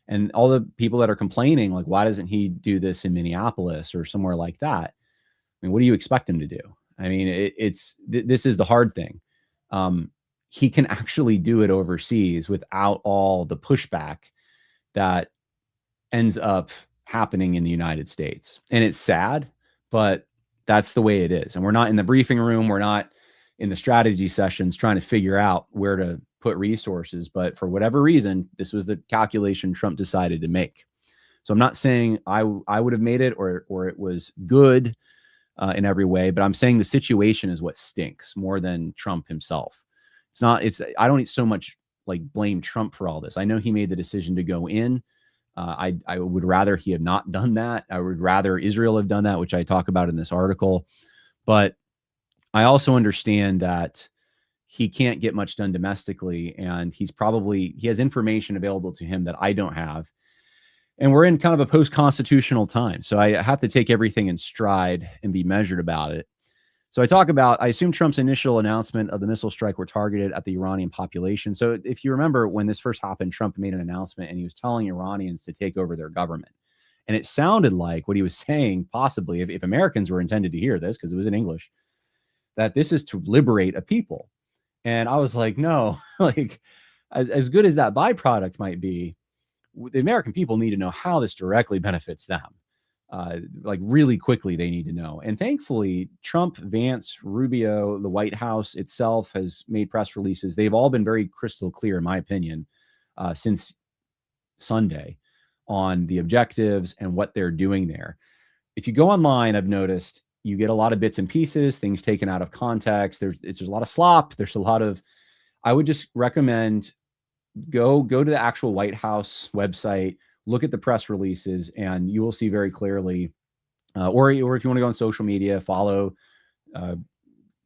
And all the people that are complaining, like, why doesn't he do this in Minneapolis or somewhere like that? I mean, what do you expect him to do? I mean, this is the hard thing. He can actually do it overseas without all the pushback that ends up happening in the United States. And it's sad, but that's the way it is. And we're not in the briefing room. We're not in the strategy sessions trying to figure out where to put resources, but for whatever reason, this was the calculation Trump decided to make. So I'm not saying I would have made it or it was good in every way, but I'm saying the situation is what stinks more than Trump himself. I don't so much like blame Trump for all this. I know he made the decision to go in. I would rather he had not done that. I would rather Israel have done that, which I talk about in this article. But I also understand that he can't get much done domestically, and he has information available to him that I don't have. And we're in kind of a post-constitutional time. So I have to take everything in stride and be measured about it. So I assume Trump's initial announcement of the missile strike were targeted at the Iranian population. So if you remember when this first happened, Trump made an announcement and he was telling Iranians to take over their government. And it sounded like what he was saying, possibly, if Americans were intended to hear this, because it was in English, that this is to liberate a people. And I was like, no, like as good as that byproduct might be, the American people need to know how this directly benefits them. Like really quickly, they need to know. And thankfully, Trump, Vance, Rubio, the White House itself has made press releases. They've all been very crystal clear, in my opinion, since Sunday on the objectives and what they're doing there. If you go online, I've noticed you get a lot of bits and pieces, things taken out of context. There's a lot of slop. I would just recommend go to the actual White House website, look at the press releases, and you will see very clearly, or if you want to go on social media, follow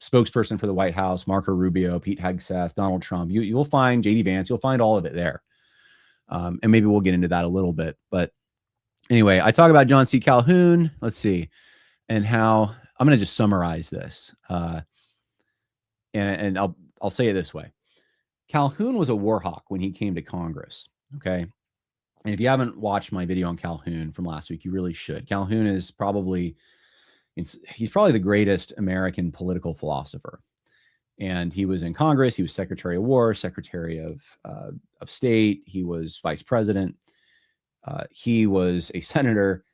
spokesperson for the White House, Marco Rubio, Pete Hegseth, Donald Trump. You'll find JD Vance. You'll find all of it there. And maybe we'll get into that a little bit. But anyway, I talk about John C. Calhoun. Let's see. And how I'm going to just summarize this. And I'll say it this way. Calhoun was a war hawk when he came to Congress. Okay. And if you haven't watched my video on Calhoun from last week, you really should. Calhoun is he's probably the greatest American political philosopher. And he was in Congress. He was Secretary of War, Secretary of State. He was Vice President. He was a senator.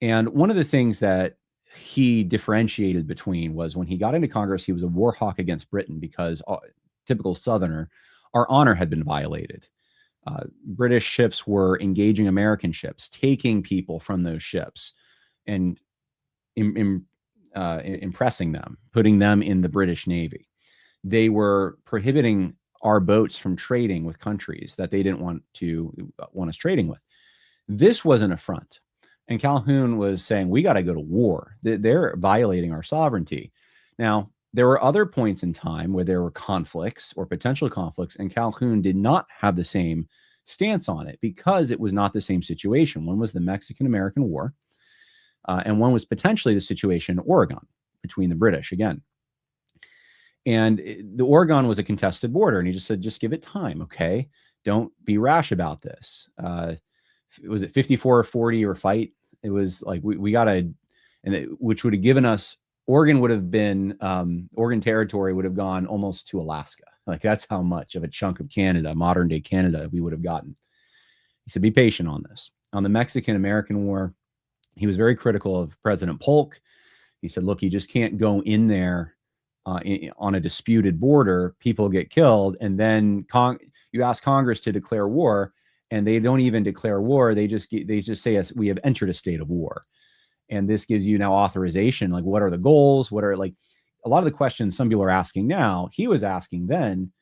And one of the things that he differentiated between was when he got into Congress, he was a war hawk against Britain because, typical Southerner, our honor had been violated. British ships were engaging American ships, taking people from those ships and impressing them, putting them in the British Navy. They were prohibiting our boats from trading with countries that they didn't want us trading with. This was an affront. And Calhoun was saying, we got to go to war. They're violating our sovereignty. Now, there were other points in time where there were conflicts or potential conflicts, and Calhoun did not have the same stance on it because it was not the same situation. One was the Mexican-American War, and one was potentially the situation in Oregon between the British again. And the Oregon was a contested border, and he just said, just give it time, okay? Don't be rash about this. Was it 54 or 40 or fight? It was like, we got to, which would have given us, Oregon Territory would have gone almost to Alaska. Like that's how much of a chunk of Canada, modern day Canada, we would have gotten. He said, be patient on this. On the Mexican-American War, he was very critical of President Polk. He said, look, you just can't go in there on a disputed border, people get killed, and then you ask Congress to declare war, and they don't even declare war. They just say, we have entered a state of war. And this gives you now authorization. Like, what are the goals? What are, like, a lot of the questions some people are asking now, he was asking then,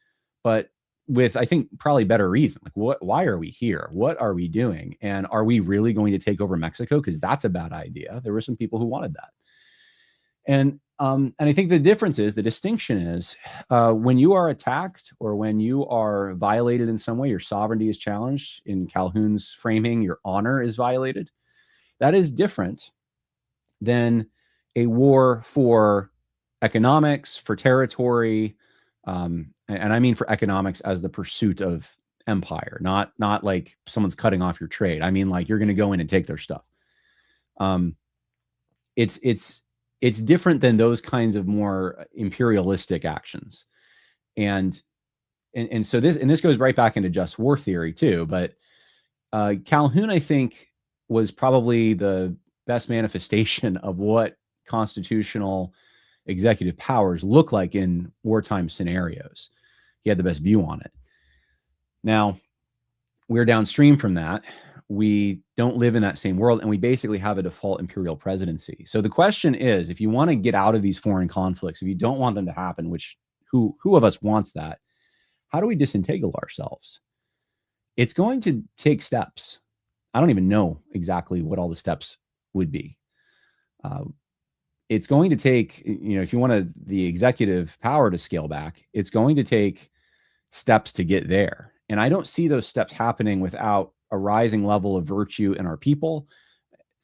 but with, I think, probably better reason. Like, why are we here? What are we doing? And are we really going to take over Mexico? Because that's a bad idea. There were some people who wanted that. And I think the distinction is when you are attacked or when you are violated in some way, your sovereignty is challenged. In Calhoun's framing, your honor is violated. That is different than a war for economics, for territory, and I mean for economics as the pursuit of empire, not like someone's cutting off your trade. I mean, like, you're going to go in and take their stuff. It's different than those kinds of more imperialistic actions. And so this goes right back into just war theory too. But Calhoun, I think, was probably the best manifestation of what constitutional executive powers look like in wartime scenarios. He had the best view on it. Now, we're downstream from that. We don't live in that same world, and we basically have a default imperial presidency. So the question is, if you want to get out of these foreign conflicts, if you don't want them to happen, which who of us wants that, how do we disentangle ourselves? It's going to take steps. I don't even know exactly what all the steps would be. It's going to take, if you want the executive power to scale back, it's going to take steps to get there. And I don't see those steps happening without a rising level of virtue in our people,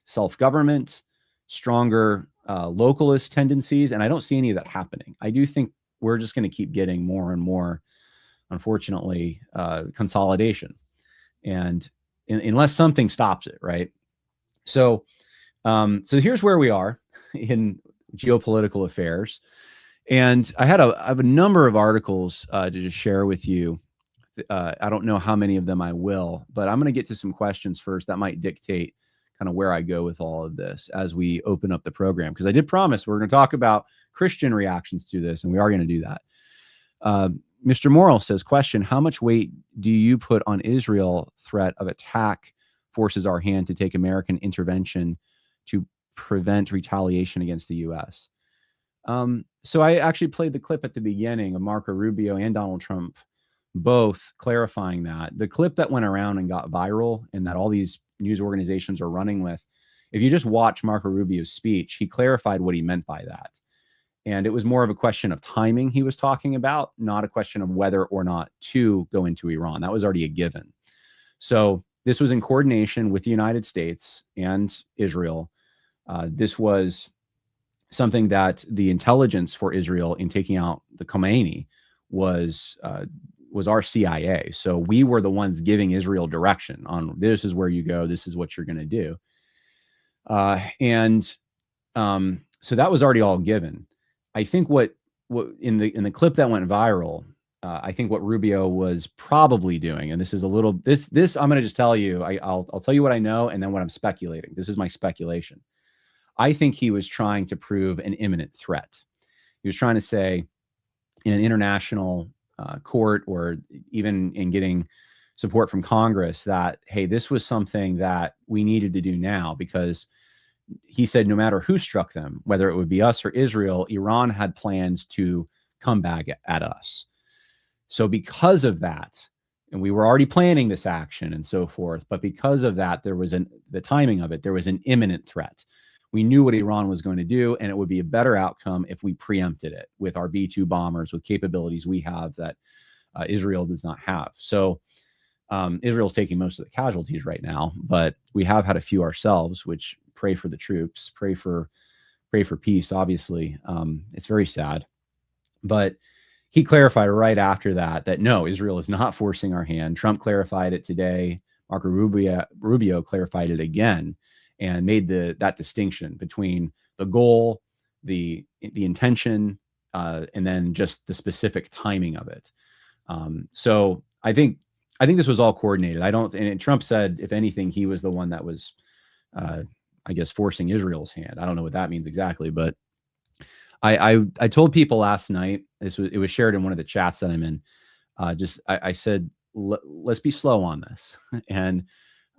self-government, stronger localist tendencies. And I don't see any of that happening. I do think we're just going to keep getting more and more, unfortunately, consolidation. And unless something stops it, right? So here's where we are in geopolitical affairs. And I have a number of articles to just share with you. I don't know how many of them I will, but I'm going to get to some questions first that might dictate kind of where I go with all of this as we open up the program. Because I did promise we're going to talk about Christian reactions to this, and we are going to do that. Mr. Morrill says, question, how much weight do you put on Israel threat of attack forces our hand to take American intervention to prevent retaliation against the U.S.? So I actually played the clip at the beginning of Marco Rubio and Donald Trump both clarifying that. The clip that went around and got viral and that all these news organizations are running with, if you just watch Marco Rubio's speech, he clarified what he meant by that. And it was more of a question of timing he was talking about, not a question of whether or not to go into Iran. That was already a given. So this was in coordination with the United States and Israel. This was something that the intelligence for Israel in taking out the Khomeini was our CIA. So we were the ones giving Israel direction on this is where you go, this is what you're going to do. So that was already all given. I think what in the clip that went viral, I think what Rubio was probably doing, and this is a little this I'm going to just tell you, I'll tell you what I know and then what I'm speculating. This is my speculation. I think he was trying to prove an imminent threat. He was trying to say in an international court or even in getting support from Congress that, hey, this was something that we needed to do now, because he said no matter who struck them, whether it would be us or Israel, Iran had plans to come back at us. So because of that, and we were already planning this action and so forth, but because of that, there was the timing of it, there was an imminent threat. We knew what Iran was going to do, and it would be a better outcome if we preempted it with our B-2 bombers, with capabilities we have that Israel does not have. So Israel's taking most of the casualties right now, but we have had a few ourselves, which pray for the troops, pray for peace, obviously. It's very sad. But he clarified right after that no, Israel is not forcing our hand. Trump clarified it today. Marco Rubio clarified it again, and made that distinction between the goal, the intention, and then just the specific timing of it. So I think this was all coordinated. And Trump said, if anything, he was the one that was, I guess, forcing Israel's hand. I don't know what that means exactly, but I told people last night, it was shared in one of the chats that I'm in. I said, let's be slow on this. And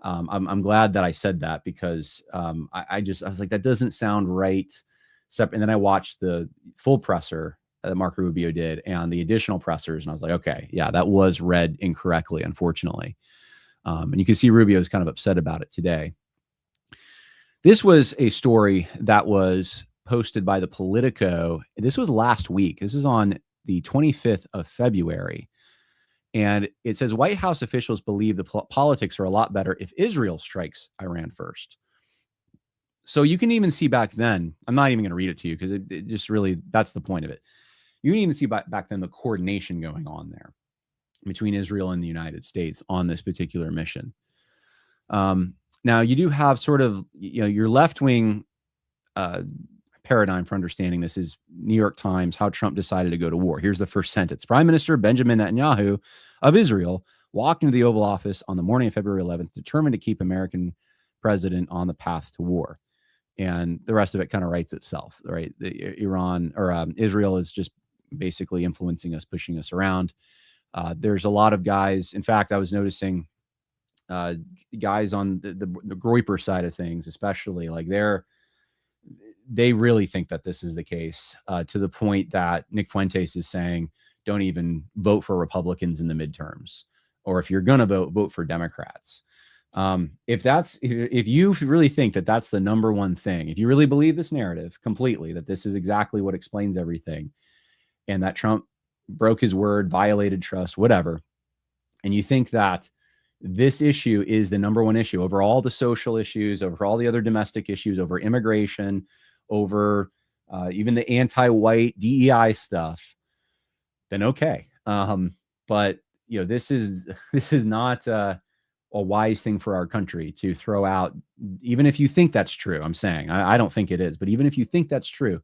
I'm glad that I said that, because I was like, that doesn't sound right. And then I watched the full presser that Marco Rubio did and the additional pressers, and I was like, okay, yeah, that was read incorrectly, unfortunately. And you can see Rubio's kind of upset about it today. This was a story that was posted by the Politico. This was last week. This is on the 25th of February. And it says White House officials believe the politics are a lot better if Israel strikes Iran first. So you can even see back then, I'm not even going to read it to you because it just really, that's the point of it. You can even see back then the coordination going on there between Israel and the United States on this particular mission. Now you do have sort of, your left-wing paradigm for understanding this is New York Times, how Trump decided to go to war. Here's the first sentence. Prime Minister Benjamin Netanyahu of Israel walked into the Oval Office on the morning of February 11th, determined to keep American president on the path to war. And the rest of it kind of writes itself, right? Israel is just basically influencing us, pushing us around. There's a lot of guys. In fact, I was noticing guys on the Groyper side of things, especially, like they really think that this is the case, to the point that Nick Fuentes is saying, don't even vote for Republicans in the midterms, or if you're going to vote for Democrats. If you really think that that's the number one thing, if you really believe this narrative completely, that this is exactly what explains everything, and that Trump broke his word, violated trust, whatever, and you think that this issue is the number one issue over all the social issues, over all the other domestic issues, over immigration, over even the anti-white DEI stuff, then okay. But this is not a wise thing for our country to throw out, even if you think that's true. I'm saying I don't think it is, but even if you think that's true,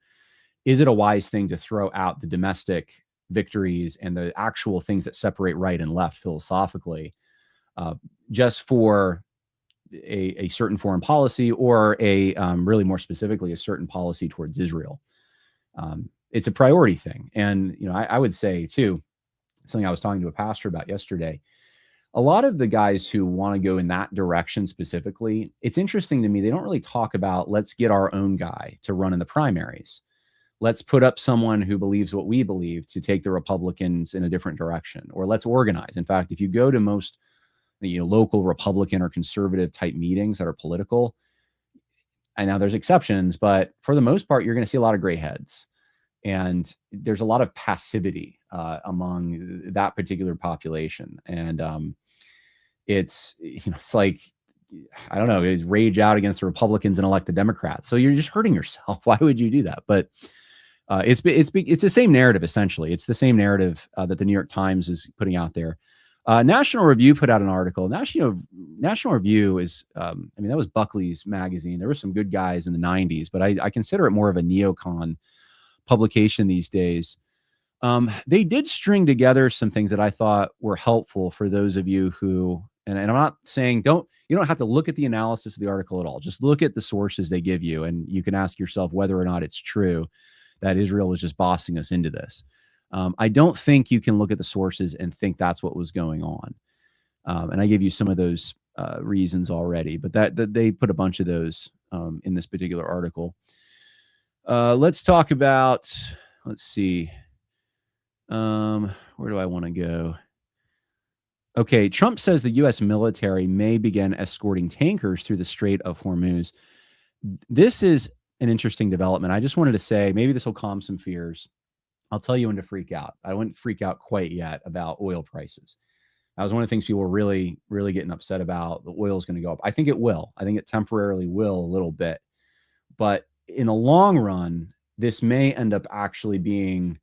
is it a wise thing to throw out the domestic victories and the actual things that separate right and left philosophically, just for a certain foreign policy, or really more specifically, a certain policy towards Israel? It's a priority thing. And, I would say too, something I was talking to a pastor about yesterday, a lot of the guys who want to go in that direction specifically, it's interesting to me, they don't really talk about, let's get our own guy to run in the primaries. Let's put up someone who believes what we believe to take the Republicans in a different direction, or let's organize. In fact, if you go to most local Republican or conservative type meetings that are political, and now there's exceptions, but for the most part, you're going to see a lot of gray heads. And there's a lot of passivity among that particular population. And it's like, I don't know, it's rage out against the Republicans and elect the Democrats. So you're just hurting yourself. Why would you do that? But it's the same narrative, essentially. It's the same narrative that the New York Times is putting out there. National Review put out an article. National Review is, that was Buckley's magazine. There were some good guys in the 90s, but I consider it more of a neocon publication these days. They did string together some things that I thought were helpful for those of you who, and I'm not saying you don't have to look at the analysis of the article at all. Just look at the sources they give you, and you can ask yourself whether or not it's true that Israel was just bossing us into this. I don't think you can look at the sources and think that's what was going on. And I gave you some of those reasons already, but that they put a bunch of those in this particular article. Let's talk about, let's see. Where do I want to go? Okay. Trump says the U.S. military may begin escorting tankers through the Strait of Hormuz. This is an interesting development. I just wanted to say, maybe this will calm some fears. I'll tell you when to freak out. I wouldn't freak out quite yet about oil prices. That was one of the things people were really, really getting upset about. The oil is going to go up. I think it will. I think it temporarily will a little bit. But in the long run, this may end up actually being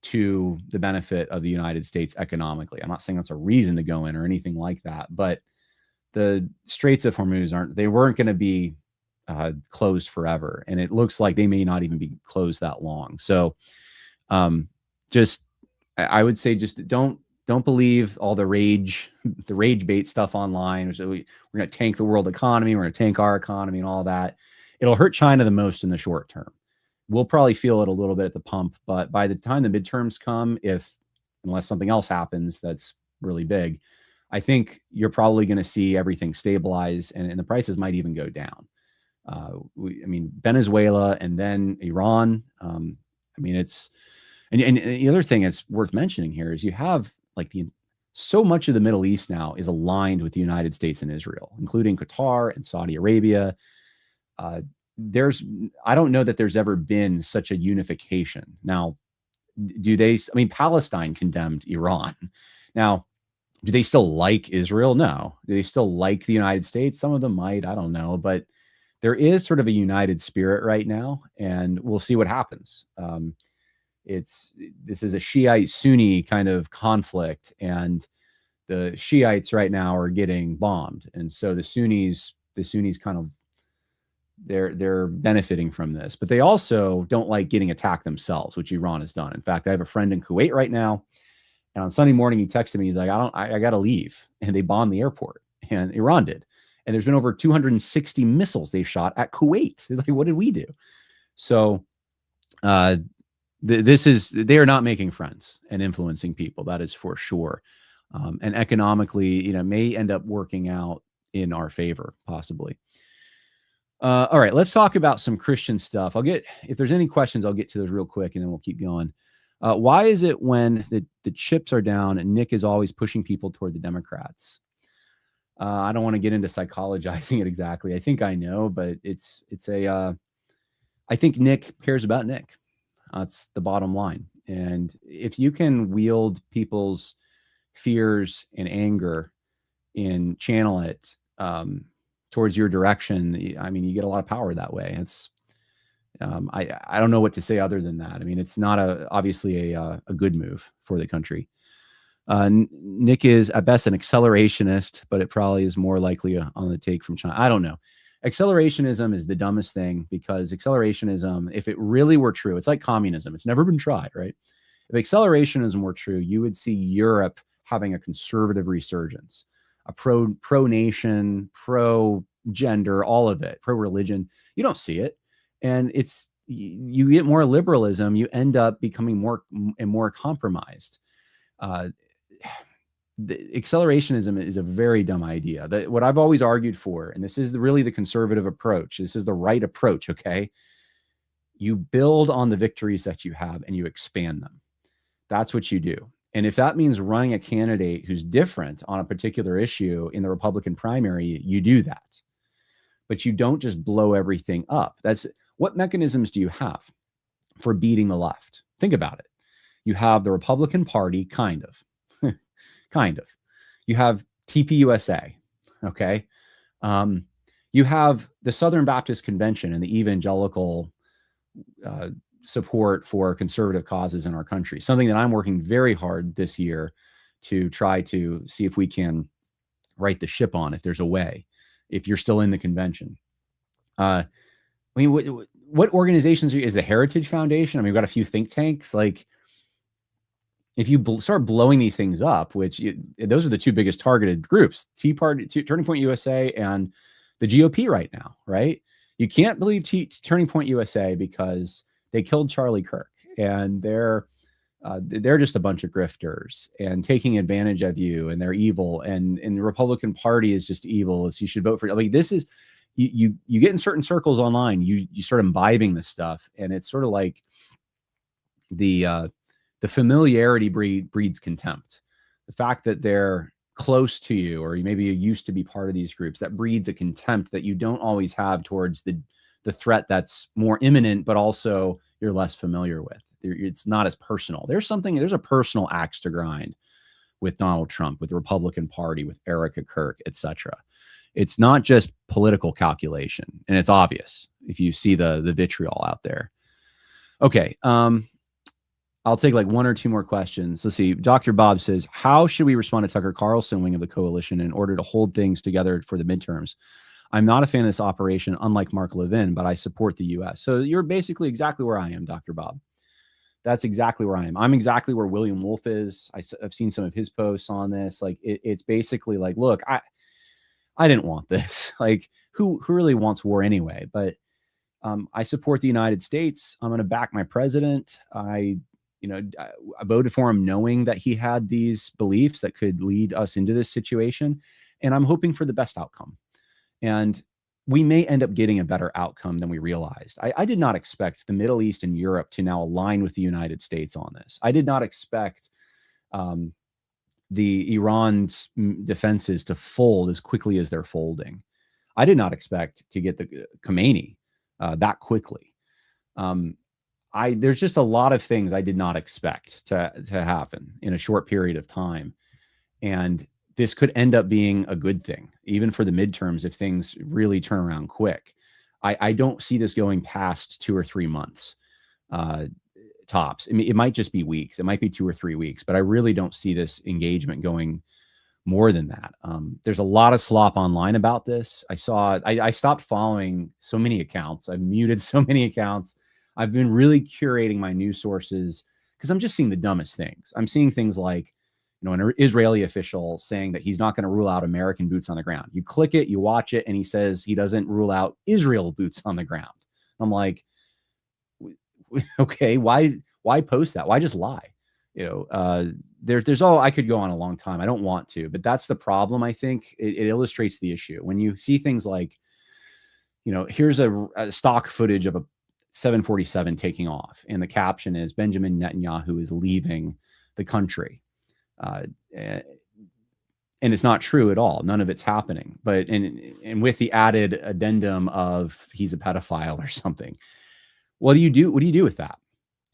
to the benefit of the United States economically. I'm not saying that's a reason to go in or anything like that, but the Straits of Hormuz weren't going to be closed forever. And it looks like they may not even be closed that long. So I would say just don't believe all the rage bait stuff online. So we're going to tank the world economy. We're going to tank our economy and all that. It'll hurt China the most in the short term. We'll probably feel it a little bit at the pump, but by the time the midterms come, unless something else happens that's really big, I think you're probably going to see everything stabilize, and the prices might even go down. Venezuela and then Iran. And the other thing that's worth mentioning here is you have so much of the Middle East now is aligned with the United States and Israel, including Qatar and Saudi Arabia. I don't know that there's ever been such a unification. Now, Palestine condemned Iran. Now, do they still like Israel? No. Do they still like the United States? Some of them might, I don't know, but there is sort of a united spirit right now, and we'll see what happens. This is a Shiite Sunni kind of conflict, and the Shiites right now are getting bombed. And so the Sunnis kind of, they're benefiting from this, but they also don't like getting attacked themselves, which Iran has done. In fact, I have a friend in Kuwait right now, and on Sunday morning, he texted me. He's like, I got to leave. And they bombed the airport, and Iran did. And there's been over 260 missiles they've shot at Kuwait. It's like, what did we do? So, they are not making friends and influencing people. That is for sure. And economically, may end up working out in our favor, possibly. All right, let's talk about some Christian stuff. If there's any questions, I'll get to those real quick and then we'll keep going. Why is it when the chips are down, Nick is always pushing people toward the Democrats? I don't want to get into psychologizing it exactly. I think I know, but I think Nick cares about Nick. That's the bottom line. And if you can wield people's fears and anger and channel it towards your direction, I mean, you get a lot of power that way. It's I don't know what to say other than that. I mean, it's not obviously a good move for the country. Nick is at best an accelerationist, but it probably is more likely on the take from China. I don't know. Accelerationism is the dumbest thing, because accelerationism, if it really were true, it's like communism. It's never been tried, right? If accelerationism were true, you would see Europe having a conservative resurgence, a pro-nation, pro-gender, all of it, pro-religion. You don't see it. And you get more liberalism, you end up becoming more and more compromised. The accelerationism is a very dumb idea. What I've always argued for, and this is really the conservative approach, this is the right approach, okay? You build on the victories that you have and you expand them. That's what you do. And if that means running a candidate who's different on a particular issue in the Republican primary, you do that. But you don't just blow everything up. What mechanisms do you have for beating the left? Think about it. You have the Republican Party, kind of. You have TPUSA, okay? You have the Southern Baptist Convention and the evangelical support for conservative causes in our country, something that I'm working very hard this year to try to see if we can right the ship on, if there's a way, if you're still in the convention. I mean, what organizations is the Heritage Foundation? I mean, we've got a few think tanks. Like, if you start blowing these things up, those are the two biggest targeted groups, Tea Party, Turning Point USA, and the GOP right now, right? You can't believe Turning Point USA because they killed Charlie Kirk, and they're just a bunch of grifters and taking advantage of you, and they're evil, and the Republican Party is just evil. So you should vote for. Like, this is you get in certain circles online, you start imbibing this stuff, and it's sort of like the familiarity breeds contempt. The fact that they're close to you, or maybe you used to be part of these groups, that breeds a contempt that you don't always have towards the threat that's more imminent, but also you're less familiar with. It's not as personal. There's a personal axe to grind with Donald Trump, with the Republican Party, with Erica Kirk, etc. It's not just political calculation, and it's obvious if you see the vitriol out there. Okay. I'll take like one or two more questions. Let's see. Dr. Bob says, how should we respond to Tucker Carlson wing of the coalition in order to hold things together for the midterms? I'm not a fan of this operation, unlike Mark Levin, but I support the U.S. So you're basically exactly where I am, Dr. Bob. That's exactly where I am. I'm exactly where William Wolf is. I've seen some of his posts on this. Like, it's basically like, look, I didn't want this. Like, who really wants war anyway? But I support the United States. I'm going to back my president. I voted for him knowing that he had these beliefs that could lead us into this situation. And I'm hoping for the best outcome. And we may end up getting a better outcome than we realized. I did not expect the Middle East and Europe to now align with the United States on this. I did not expect the Iran's defenses to fold as quickly as they're folding. I did not expect to get the Khomeini that quickly. There's just a lot of things I did not expect to happen in a short period of time. And this could end up being a good thing, even for the midterms, if things really turn around quick. I don't see this going past 2 or 3 months tops. I mean, it might just be weeks. It might be 2 or 3 weeks, but I really don't see this engagement going more than that. There's a lot of slop online about this. I stopped following so many accounts. I've muted so many accounts. I've been really curating my news sources because I'm just seeing the dumbest things. I'm seeing things like, an Israeli official saying that he's not going to rule out American boots on the ground. You click it, you watch it, and he says he doesn't rule out Israel boots on the ground. I'm like, okay, why Why post that? Why just lie? There's all, I could go on a long time. I don't want to, but that's the problem. I think it illustrates the issue. When you see things like, here's a stock footage of a 747 taking off, and the caption is Benjamin Netanyahu is leaving the country. And it's not true at all. None of it's happening. But and with the added addendum of he's a pedophile or something. What do you do? What do you do with that?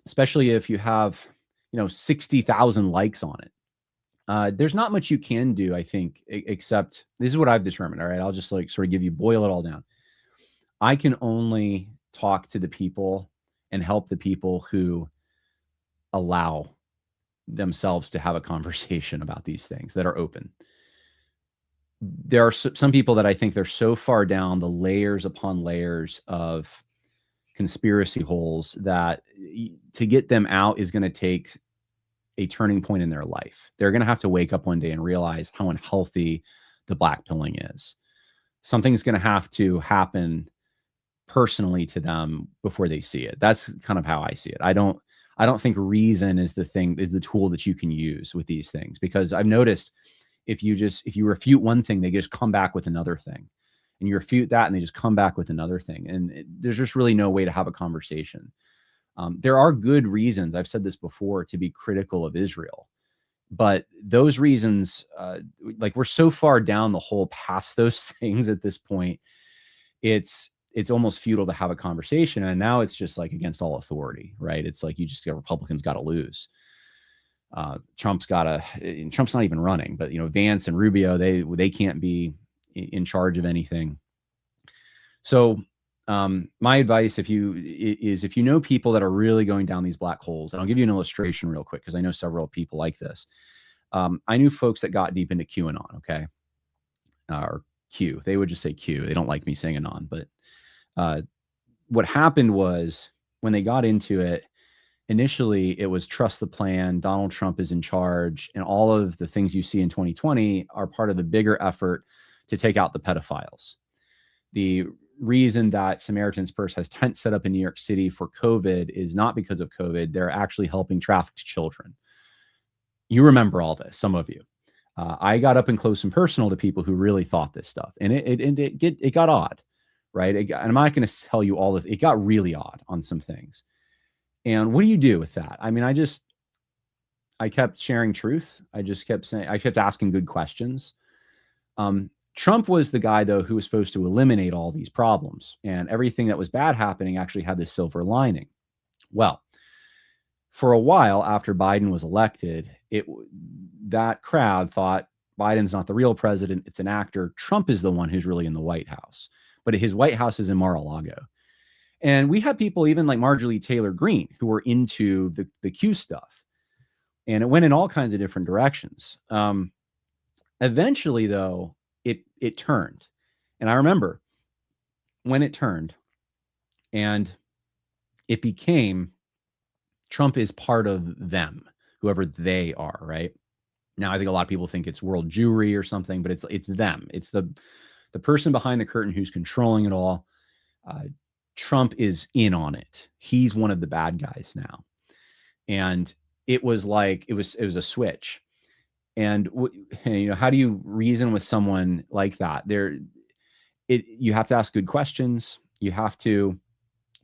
Especially if you have 60,000 likes on it. There's not much you can do, I think, except this is what I've determined. All right, I'll just sort of boil it all down. I can only talk to the people and help the people who allow themselves to have a conversation about these things that are open. There are some people that I think they're so far down the layers upon layers of conspiracy holes that to get them out is going to take a turning point in their life. They're going to have to wake up one day and realize how unhealthy the black pilling is. Something's going to have to happen personally to them before they see it. That's kind of how I see it. I don't think reason is the tool that you can use with these things, because I've noticed if you refute one thing, they just come back with another thing, and you refute that and they just come back with another thing. And there's just really no way to have a conversation. There are good reasons, I've said this before, to be critical of Israel, but those reasons, we're so far down the hole past those things at this point, it's almost futile to have a conversation. And now it's just like against all authority, right? It's like Republicans got to lose. Trump's not even running, but Vance and Rubio, they can't be in charge of anything. So my advice, if you know people that are really going down these black holes, and I'll give you an illustration real quick, because I know several people like this. I knew folks that got deep into QAnon, okay? Or Q. They would just say Q. They don't like me saying anon, but what happened was when they got into it, initially it was trust the plan, Donald Trump is in charge, and all of the things you see in 2020 are part of the bigger effort to take out the pedophiles. The reason that Samaritan's Purse has tents set up in New York City for COVID is not because of COVID. They're actually helping trafficked children. You remember all this, some of you. I got up and close and personal to people who really thought this stuff, and it got odd, right? And I'm not going to tell you all this. It got really odd on some things. And what do you do with that? I mean, I kept sharing truth. I kept asking good questions. Trump was the guy, though, who was supposed to eliminate all these problems, and everything that was bad happening actually had this silver lining. Well, for a while after Biden was elected, that crowd thought Biden's not the real president. It's an actor. Trump is the one who's really in the White House, but his White House is in Mar-a-Lago. And we had people even like Marjorie Taylor Greene who were into the Q stuff, and it went in all kinds of different directions. Eventually, though, it turned, and I remember when it turned, and it became Trump is part of them, whoever they are, right? Now, I think a lot of people think it's world Jewry or something, but it's them. It's the person behind the curtain who's controlling it all. Trump is in on it. He's one of the bad guys now. And it was like, it was a switch. And how do you reason with someone like that? You have to ask good questions. You have to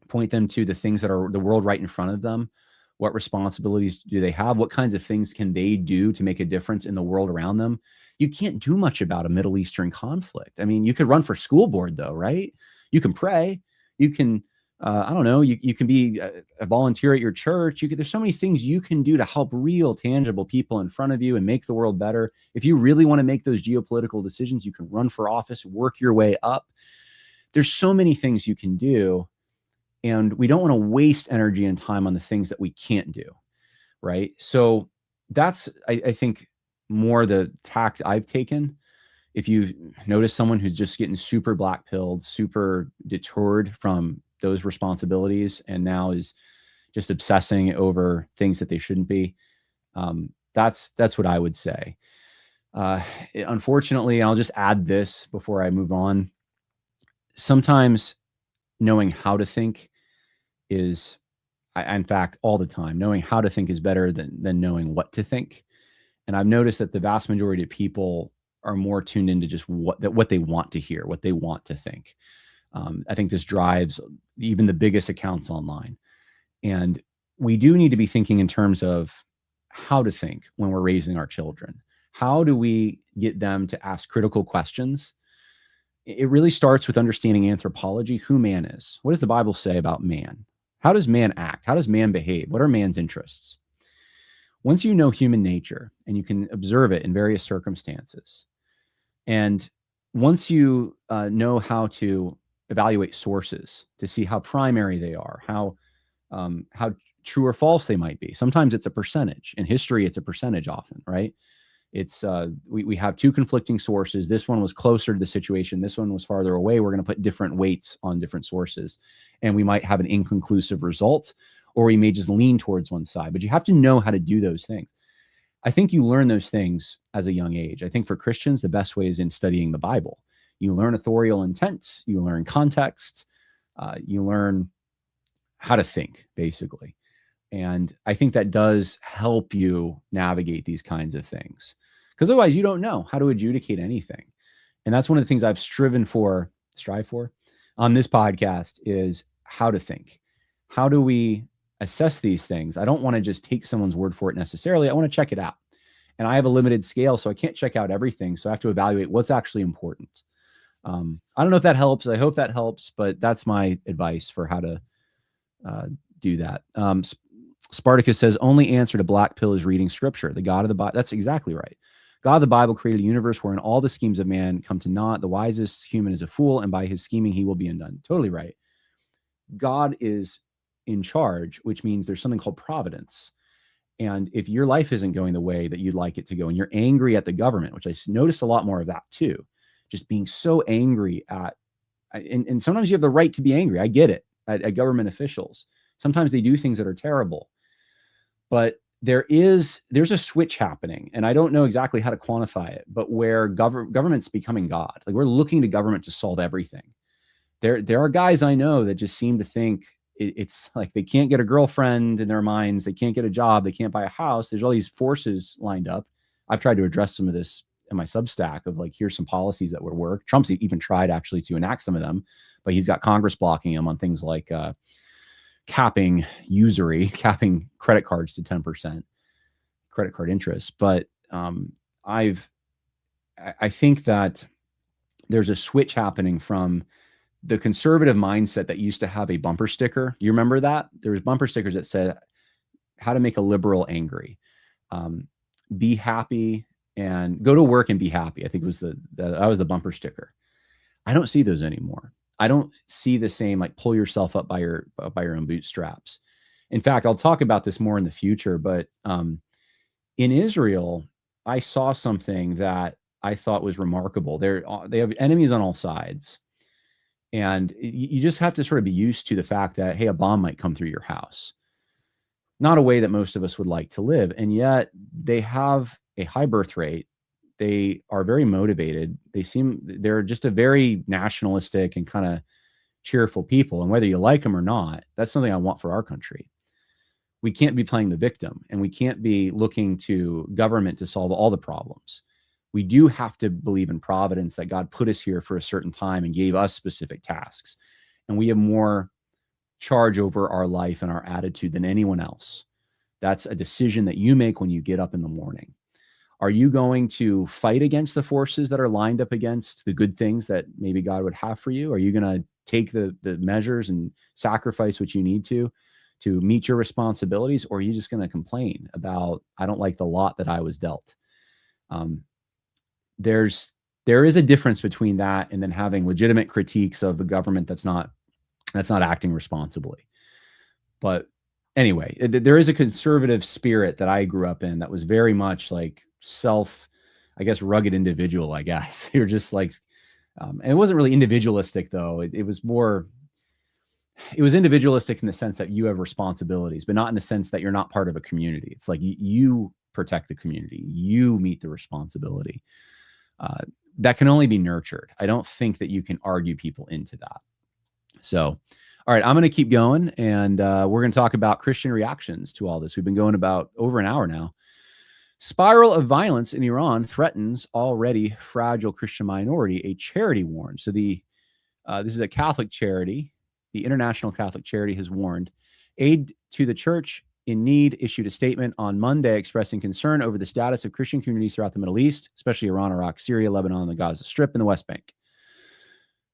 point them to the things that are the world right in front of them. What responsibilities do they have? What kinds of things can they do to make a difference in the world around them? You can't do much about a Middle Eastern conflict. I mean, you could run for school board, though, right? You can pray. You can, I don't know, you can be a volunteer at your church. There's so many things you can do to help real, tangible people in front of you and make the world better. If you really want to make those geopolitical decisions, you can run for office, work your way up. There's so many things you can do. And we don't want to waste energy and time on the things that we can't do, right? So that's, I think, more the tact I've taken. If you notice someone who's just getting super black-pilled, super detoured from those responsibilities, and now is just obsessing over things that they shouldn't be, that's what I would say. Unfortunately, I'll just add this before I move on. Sometimes knowing how to think is, in fact, all the time, knowing how to think is better than knowing what to think. And I've noticed that the vast majority of people are more tuned into just what they want to hear, what they want to think. I think this drives even the biggest accounts online. And we do need to be thinking in terms of how to think when we're raising our children. How do we get them to ask critical questions? It really starts with understanding anthropology, who man is. What does the Bible say about man? How does man act? How does man behave? What are man's interests? Once you know human nature and you can observe it in various circumstances, and once you know how to evaluate sources to see how primary they are, how true or false they might be. Sometimes it's a percentage. In history, it's a percentage often, right? It's we have two conflicting sources. This one was closer to the situation. This one was farther away. We're going to put different weights on different sources, and we might have an inconclusive result, or we may just lean towards one side. But you have to know how to do those things. I think you learn those things as a young age. I think for Christians, the best way is in studying the Bible. You learn authorial intent. You learn context. You learn how to think, basically. And I think that does help you navigate these kinds of things, because otherwise you don't know how to adjudicate anything. And that's one of the things I've strive for on this podcast is how to think. How do we assess these things? I don't want to just take someone's word for it necessarily. I want to check it out. And I have a limited scale, so I can't check out everything. So I have to evaluate what's actually important. I don't know if that helps. I hope that helps, but that's my advice for how to do that. Spartacus says, only answer to black pill is reading scripture. The God of the Bible. That's exactly right. God of the Bible created a universe wherein all the schemes of man come to naught. The wisest human is a fool, and by his scheming, he will be undone. Totally right. God is in charge, which means there's something called providence. And if your life isn't going the way that you'd like it to go, and you're angry at the government, which I noticed a lot more of that too, just being so angry and sometimes you have the right to be angry. I get it at government officials. Sometimes they do things that are terrible. But there's a switch happening, and I don't know exactly how to quantify it, but where government's becoming God. Like, we're looking to government to solve everything. There are guys I know that just seem to think it's like they can't get a girlfriend in their minds, they can't get a job, they can't buy a house. There's all these forces lined up. I've tried to address some of this in my Substack of like, here's some policies that would work. Trump's even tried actually to enact some of them, but he's got Congress blocking him on things like capping usury, capping credit cards to 10% credit card interest. But I think that there's a switch happening from the conservative mindset that used to have a bumper sticker. You remember that? There was bumper stickers that said how to make a liberal angry, be happy and go to work and be happy. I think was that was the bumper sticker. I don't see those anymore. I don't see the same, like, pull yourself up by your own bootstraps. In fact, I'll talk about this more in the future, but in Israel, I saw something that I thought was remarkable. They have enemies on all sides. And you just have to sort of be used to the fact that, hey, a bomb might come through your house. Not a way that most of us would like to live. And yet they have a high birth rate. They are very motivated. They're just a very nationalistic and kind of cheerful people. And whether you like them or not, that's something I want for our country. We can't be playing the victim, and we can't be looking to government to solve all the problems. We do have to believe in providence, that God put us here for a certain time and gave us specific tasks. And we have more charge over our life and our attitude than anyone else. That's a decision that you make when you get up in the morning. Are you going to fight against the forces that are lined up against the good things that maybe God would have for you? Are you going to take the measures and sacrifice what you need to meet your responsibilities? Or are you just going to complain about, I don't like the lot that I was dealt? There is a difference between that and then having legitimate critiques of the government that's not acting responsibly. But anyway, there is a conservative spirit that I grew up in that was very much like rugged individual, I guess. You're just like, and it wasn't really individualistic though. It was individualistic in the sense that you have responsibilities, but not in the sense that you're not part of a community. It's like you protect the community, you meet the responsibility. That can only be nurtured. I don't think that you can argue people into that. So All right, I'm going to keep going, and we're going to talk about Christian reactions to all this. We've been going about over an hour now. Spiral of violence in Iran threatens already fragile Christian minority, a charity warned. So this is a Catholic charity. The International Catholic Charity has warned. Aid to the Church in Need issued a statement on Monday expressing concern over the status of Christian communities throughout the Middle East, especially Iran, Iraq, Syria, Lebanon, the Gaza Strip, and the West Bank.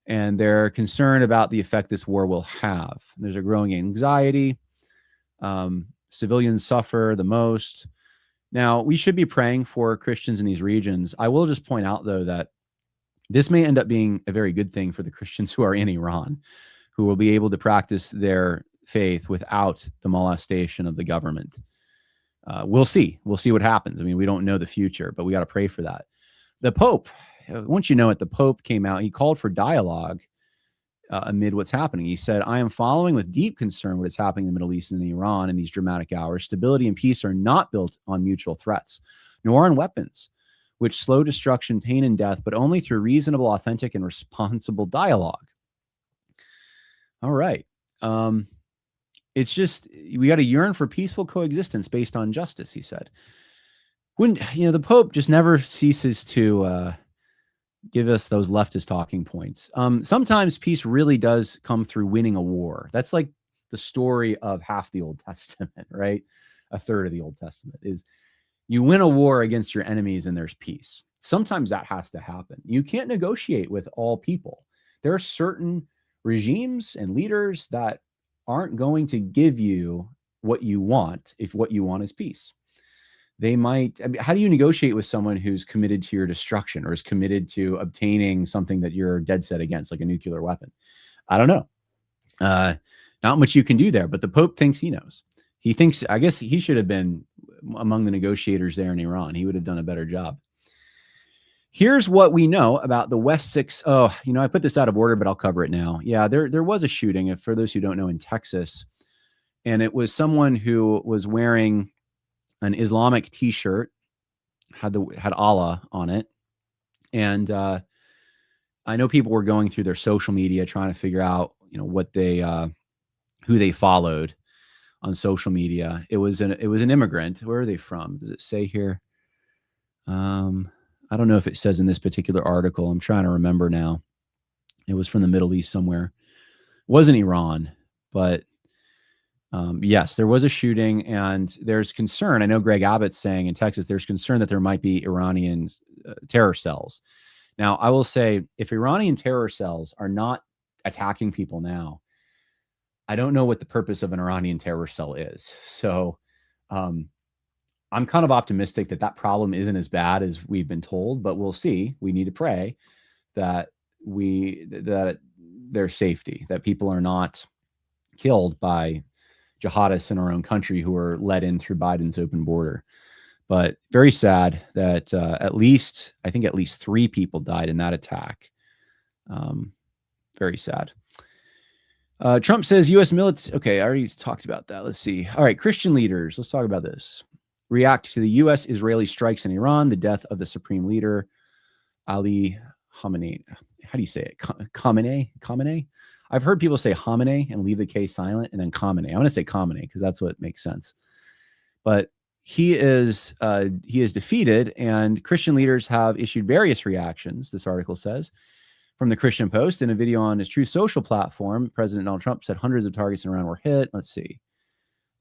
And they're concerned about the effect this war will have. There's a growing anxiety. Civilians suffer the most. Now, we should be praying for Christians in these regions. I will just point out, though, that this may end up being a very good thing for the Christians who are in Iran, who will be able to practice their faith without the molestation of the government. We'll see. We'll see what happens. I mean, we don't know the future, but we got to pray for that. The Pope, once you know it, the Pope came out. He called for dialogue amid what's happening. He said, I am following with deep concern what is happening in the Middle East and in Iran in these dramatic hours. Stability and peace are not built on mutual threats, nor on weapons, which slow destruction, pain, and death, but only through reasonable, authentic, and responsible dialogue. All right. It's just, we got to yearn for peaceful coexistence based on justice, he said. When, the Pope just never ceases to give us those leftist talking points. Sometimes peace really does come through winning a war. That's like the story of half the Old Testament, right? A third of the Old Testament is you win a war against your enemies and there's peace. Sometimes that has to happen. You can't negotiate with all people. There are certain regimes and leaders that aren't going to give you what you want if what you want is peace. They might, how do you negotiate with someone who's committed to your destruction or is committed to obtaining something that you're dead set against, like a nuclear weapon? I don't know. Not much you can do there, but the Pope thinks he knows. He thinks, I guess he should have been among the negotiators there in Iran. He would have done a better job. Here's what we know about the West 6. Oh, I put this out of order, but I'll cover it now. Yeah, there was a shooting, for those who don't know, in Texas. And it was someone who was wearing an Islamic T-shirt, had Allah on it. And I know people were going through their social media trying to figure out, what they, who they followed on social media. It was an immigrant. Where are they from? Does it say here? I don't know if it says in this particular article. I'm trying to remember now. It was from the Middle East somewhere. It wasn't Iran, but yes, there was a shooting, and there's concern. I know Greg Abbott's saying in Texas, there's concern that there might be Iranian terror cells. Now, I will say, if Iranian terror cells are not attacking people now, I don't know what the purpose of an Iranian terror cell is. So I'm kind of optimistic that problem isn't as bad as we've been told, but we'll see. We need to pray that there's safety, that people are not killed by jihadists in our own country who are let in through Biden's open border. But very sad that at least 3 people died in that attack. Very sad. Trump says U.S. military. Okay, I already talked about that. Let's see. All right, Christian leaders. Let's talk about this. React to the U.S.-Israeli strikes in Iran, the death of the supreme leader, Ali Khamenei. How do you say it? Khamenei? I've heard people say Khamenei and leave the K silent, and then Khamenei. I'm going to say Khamenei because that's what makes sense. But he is defeated, and Christian leaders have issued various reactions, this article says. From the Christian Post, in a video on his Truth Social platform, President Donald Trump said hundreds of targets in Iran were hit. Let's see.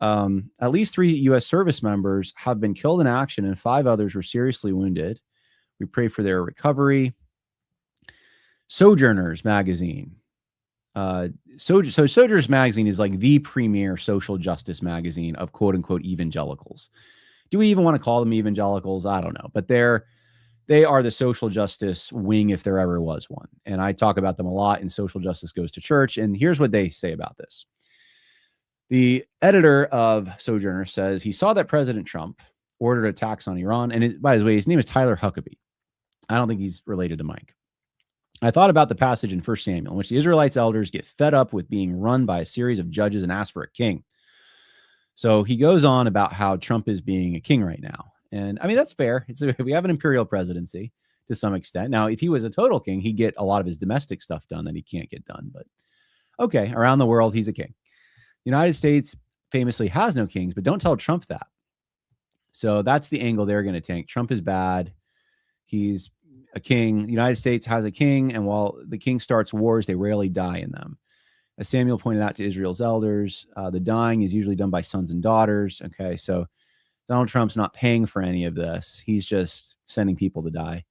At least 3 U.S. service members have been killed in action, and 5 others were seriously wounded. We pray for their recovery. Sojourners magazine. Sojourners magazine is like the premier social justice magazine of quote unquote evangelicals. Do we even want to call them evangelicals? I don't know, but they are the social justice wing if there ever was one. And I talk about them a lot in Social Justice Goes to Church. And here's what they say about this. The editor of Sojourner says he saw that President Trump ordered attacks on Iran. And by the way, his name is Tyler Huckabee. I don't think he's related to Mike. I thought about the passage in 1 Samuel in which the Israelites elders get fed up with being run by a series of judges and ask for a king. So he goes on about how Trump is being a king right now. And I mean, that's fair. We have an imperial presidency to some extent. Now, if he was a total king, he'd get a lot of his domestic stuff done that he can't get done. But Okay, around the world, he's a king. The United States famously has no kings, but don't tell Trump that. So that's the angle they're going to take. Trump is bad. He's a king. The United States has a king, and while the king starts wars, they rarely die in them. As Samuel pointed out to Israel's elders, the dying is usually done by sons and daughters. Okay, so Donald Trump's not paying for any of this. He's just sending people to die.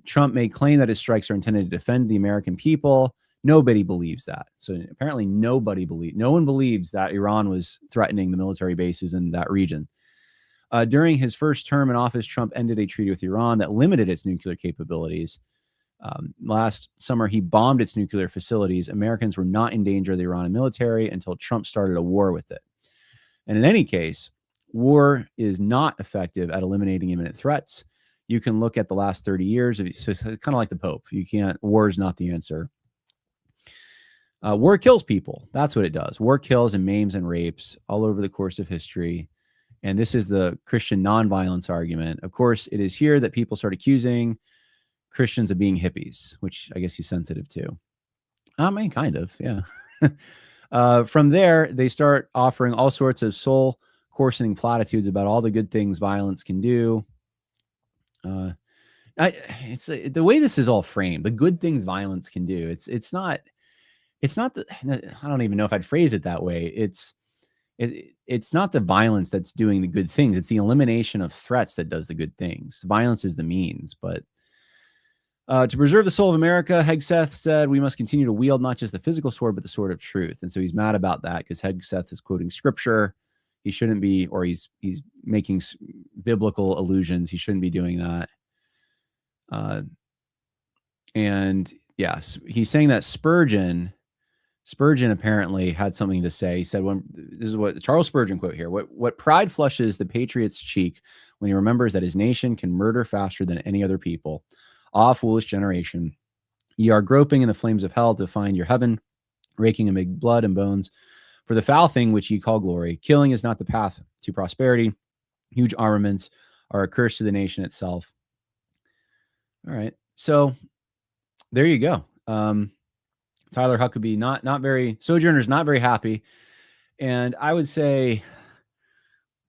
Trump may claim that his strikes are intended to defend the American people. Nobody believes that. So apparently no one believes that Iran was threatening the military bases in that region. During his first term in office, Trump ended a treaty with Iran that limited its nuclear capabilities. Last summer, he bombed its nuclear facilities. Americans were not in danger of the Iranian military until Trump started a war with it. And in any case, war is not effective at eliminating imminent threats. You can look at the last 30 years. So it's kind of like the Pope. War is not the answer. War kills people. That's what it does. War kills and maims and rapes all over the course of history. And this is the Christian nonviolence argument. Of course, it is here that people start accusing Christians of being hippies, which I guess he's sensitive to. I mean, kind of, yeah. From there, they start offering all sorts of soul coarsening platitudes about all the good things violence can do. It's the way this is all framed. The good things violence can do. It's not I don't even know if I'd phrase it that way. It's not the violence that's doing the good things. It's the elimination of threats that does the good things. Violence is the means. But to preserve the soul of America, Hegseth said, we must continue to wield not just the physical sword, but the sword of truth. And so he's mad about that because Hegseth is quoting scripture. He shouldn't be, or he's making biblical allusions. He shouldn't be doing that. And yes, he's saying that Spurgeon apparently had something to say. He said, this is what Charles Spurgeon quote here, what pride flushes the patriot's cheek when he remembers that his nation can murder faster than any other people. Ah, foolish generation, ye are groping in the flames of hell to find your heaven, raking amid blood and bones for the foul thing which ye call glory. Killing is not the path to prosperity. Huge armaments are a curse to the nation itself. All right. So there you go. Tyler Huckabee, Sojourner's not very happy. And I would say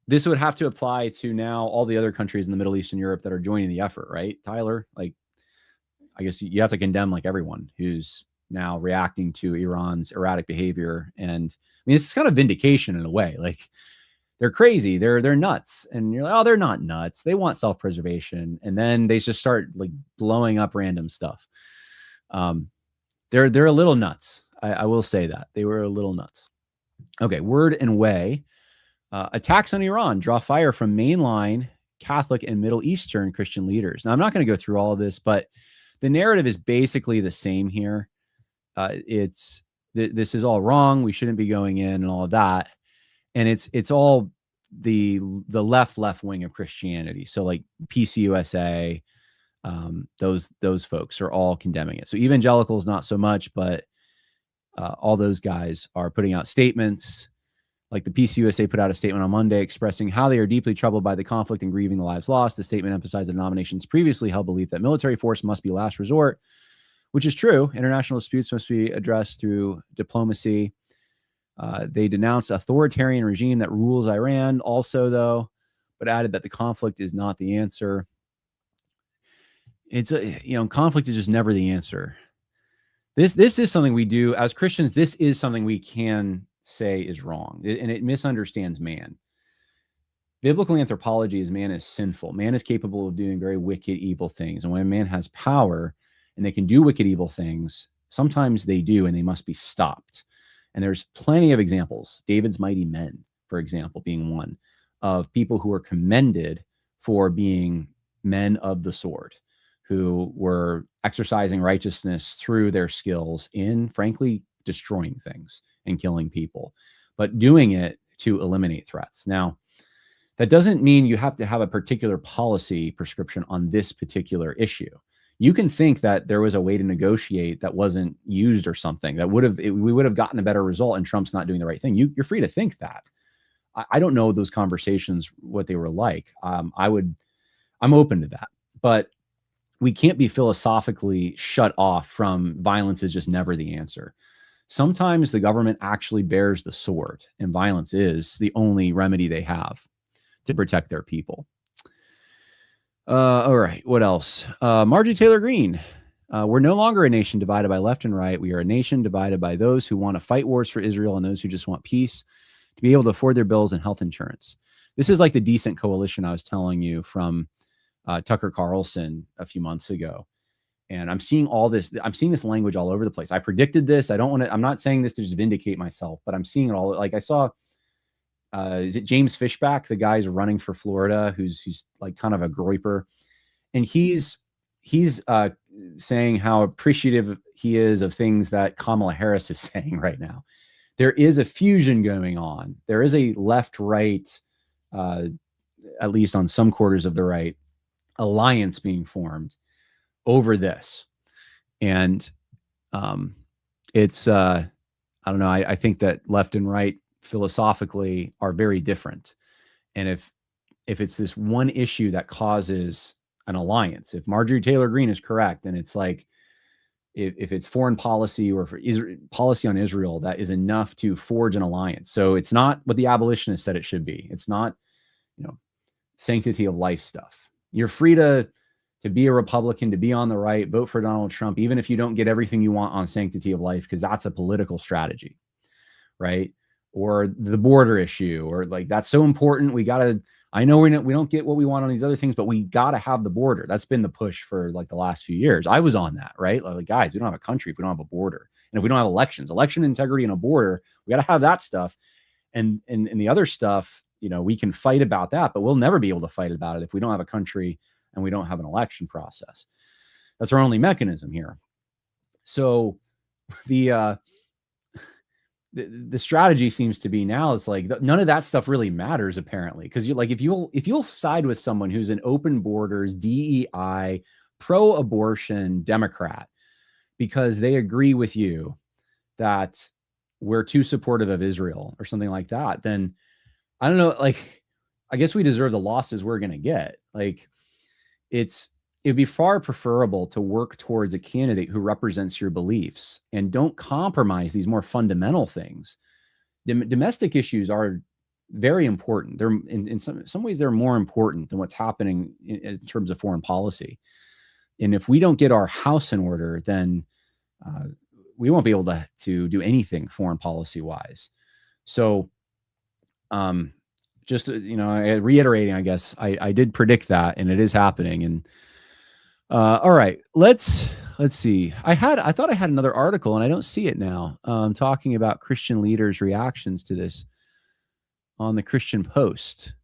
this would have to apply to now all the other countries in the Middle East and Europe that are joining the effort, right? Tyler, I guess you have to condemn everyone who's now reacting to Iran's erratic behavior. And I mean, it's kind of vindication in a way. They're crazy. They're nuts. And you're like, oh, they're not nuts. They want self-preservation. And then they just start blowing up random stuff. They're a little nuts. I will say that. They were a little nuts. Okay, Word and Way. Attacks on Iran draw fire from mainline Catholic and Middle Eastern Christian leaders. Now, I'm not going to go through all of this, but the narrative is basically the same here. This is all wrong. We shouldn't be going in and all of that. And it's all the left wing of Christianity. So PCUSA, those folks are all condemning it. So evangelicals, not so much, but all those guys are putting out statements. Like the PCUSA put out a statement on Monday expressing how they are deeply troubled by the conflict and grieving the lives lost. The statement emphasized the denomination's previously held belief that military force must be last resort, which is true. International disputes must be addressed through diplomacy. They denounced authoritarian regime that rules Iran also, though, but added that the conflict is not the answer. Conflict is just never the answer. This is something we do as Christians. This is something we can say is wrong, and it misunderstands man. Biblical anthropology is man is sinful. Man is capable of doing very wicked, evil things. And when man has power and they can do wicked, evil things, sometimes they do, and they must be stopped. And there's plenty of examples. David's mighty men, for example, being one of people who were commended for being men of the sword, who were exercising righteousness through their skills in, frankly, destroying things and killing people, but doing it to eliminate threats. Now, that doesn't mean you have to have a particular policy prescription on this particular issue. You can think that there was a way to negotiate that wasn't used or something that we would have gotten a better result, and Trump's not doing the right thing. You're free to think that. I don't know those conversations, what they were like. I'm open to that, but we can't be philosophically shut off from violence is just never the answer. sometimes the government actually bears the sword, and violence is the only remedy they have to protect their people. All right, what else? Marjorie Taylor Greene. We're no longer a nation divided by left and right. We are a nation divided by those who want to fight wars for Israel and those who just want peace, to be able to afford their bills and health insurance. This is like the decent coalition I was telling you from Tucker Carlson a few months ago. And I'm seeing all this. I'm seeing this language all over the place. I predicted this. I don't want to. I'm not saying this to just vindicate myself, but I'm seeing it all. Like I saw, is it James Fishback, the guy's running for Florida, who's like kind of a groiper, and he's saying how appreciative he is of things that Kamala Harris is saying right now. There is a fusion going on. There is a left-right, at least on some quarters of the right, alliance being formed over this. And it's I don't know, I think that left and right philosophically are very different. And if it's this one issue that causes an alliance, if Marjorie Taylor Greene is correct, and it's like if it's foreign policy or for policy on Israel that is enough to forge an alliance. So it's not what the abolitionists said it should be. It's not, sanctity of life stuff. You're free to be a Republican, to be on the right, vote for Donald Trump, even if you don't get everything you want on sanctity of life, because that's a political strategy, right? Or the border issue, or like, that's so important. I know we don't get what we want on these other things, but we got to have the border. That's been the push for like the last few years. I was on that, right? Like, guys, we don't have a country if we don't have a border. And if we don't have election integrity and a border, we got to have that stuff. And the other stuff, we can fight about that, but we'll never be able to fight about it if we don't have a country and we don't have an election process. That's our only mechanism here. So the strategy seems to be now, it's like none of that stuff really matters apparently, because you're like, if you'll side with someone who's an open borders, DEI, pro-abortion Democrat because they agree with you that we're too supportive of Israel or something like that, then I don't know, like, I guess we deserve the losses we're going to get. Like, it'd be far preferable to work towards a candidate who represents your beliefs and don't compromise these more fundamental things. Domestic issues are very important. They're in some ways they're more important than what's happening in terms of foreign policy. And if we don't get our house in order, then we won't be able to do anything foreign policy wise. So, just reiterating, I guess I did predict that, and it is happening. And all right, let's see. I thought I had another article, and I don't see it now. Talking about Christian leaders' reactions to this on the Christian Post,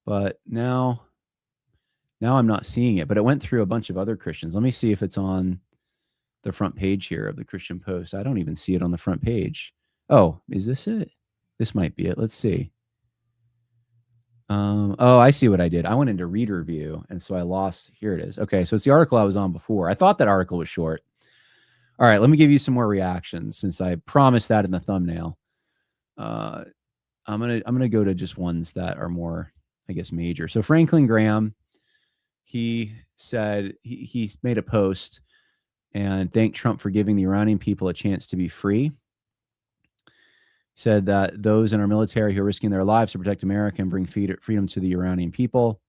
but now I'm not seeing it. But it went through a bunch of other Christians. Let me see if it's on the front page here of the Christian Post. I don't even see it on the front page. Oh, is this it? This might be it. Let's see. Oh, I see what I did. I went into reader view, and so I lost. Here it is. Okay, so it's the article I was on before. I thought that article was short. All right, let me give you some more reactions since I promised that in the thumbnail. I'm gonna go to just ones that are more, I guess, major. So Franklin Graham, he said he made a post and thanked Trump for giving the Iranian people a chance to be free. Said that those in our military who are risking their lives to protect America and bring freedom to the Iranian people.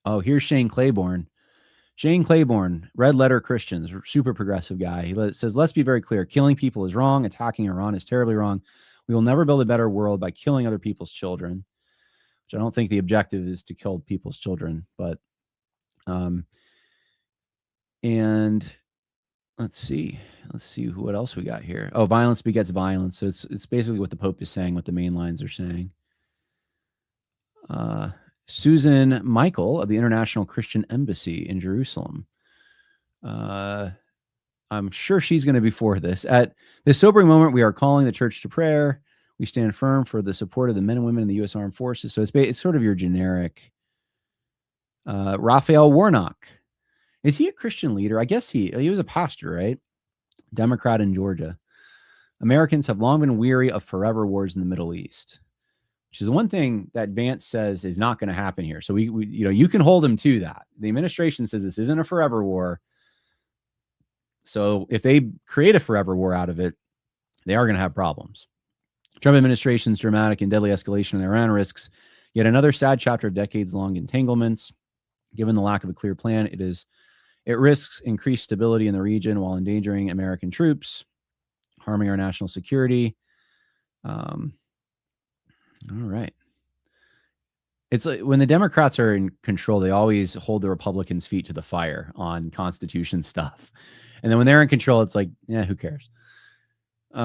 Oh, here's Shane Claiborne. Shane Claiborne, Red Letter Christians, super progressive guy. He says, let's be very clear. Killing people is wrong. Attacking Iran is terribly wrong. We will never build a better world by killing other people's children, which I don't think the objective is to kill people's children. But, and let's see what else we got here. Oh, violence begets violence. So it's basically what the Pope is saying, what the main lines are saying. Susan Michael of the International Christian Embassy in Jerusalem. I'm sure she's going to be for this. At this sobering moment, we are calling the church to prayer. We stand firm for the support of the men and women in the U.S. Armed Forces. So it's sort of your generic. Raphael Warnock. Is he a Christian leader? I guess he was a pastor, right? Democrat in Georgia. Americans have long been weary of forever wars in the Middle East, which is the one thing that Vance says is not going to happen here. So we you can hold him to that. The administration says this isn't a forever war. So if they create a forever war out of it, they are going to have problems. Trump administration's dramatic and deadly escalation in Iran risks yet another sad chapter of decades-long entanglements. Given the lack of a clear plan, it risks increased stability in the region while endangering American troops, harming our national security. All right. It's like when the Democrats are in control, they always hold the Republicans' feet to the fire on Constitution stuff. And then when they're in control, it's like, yeah, who cares?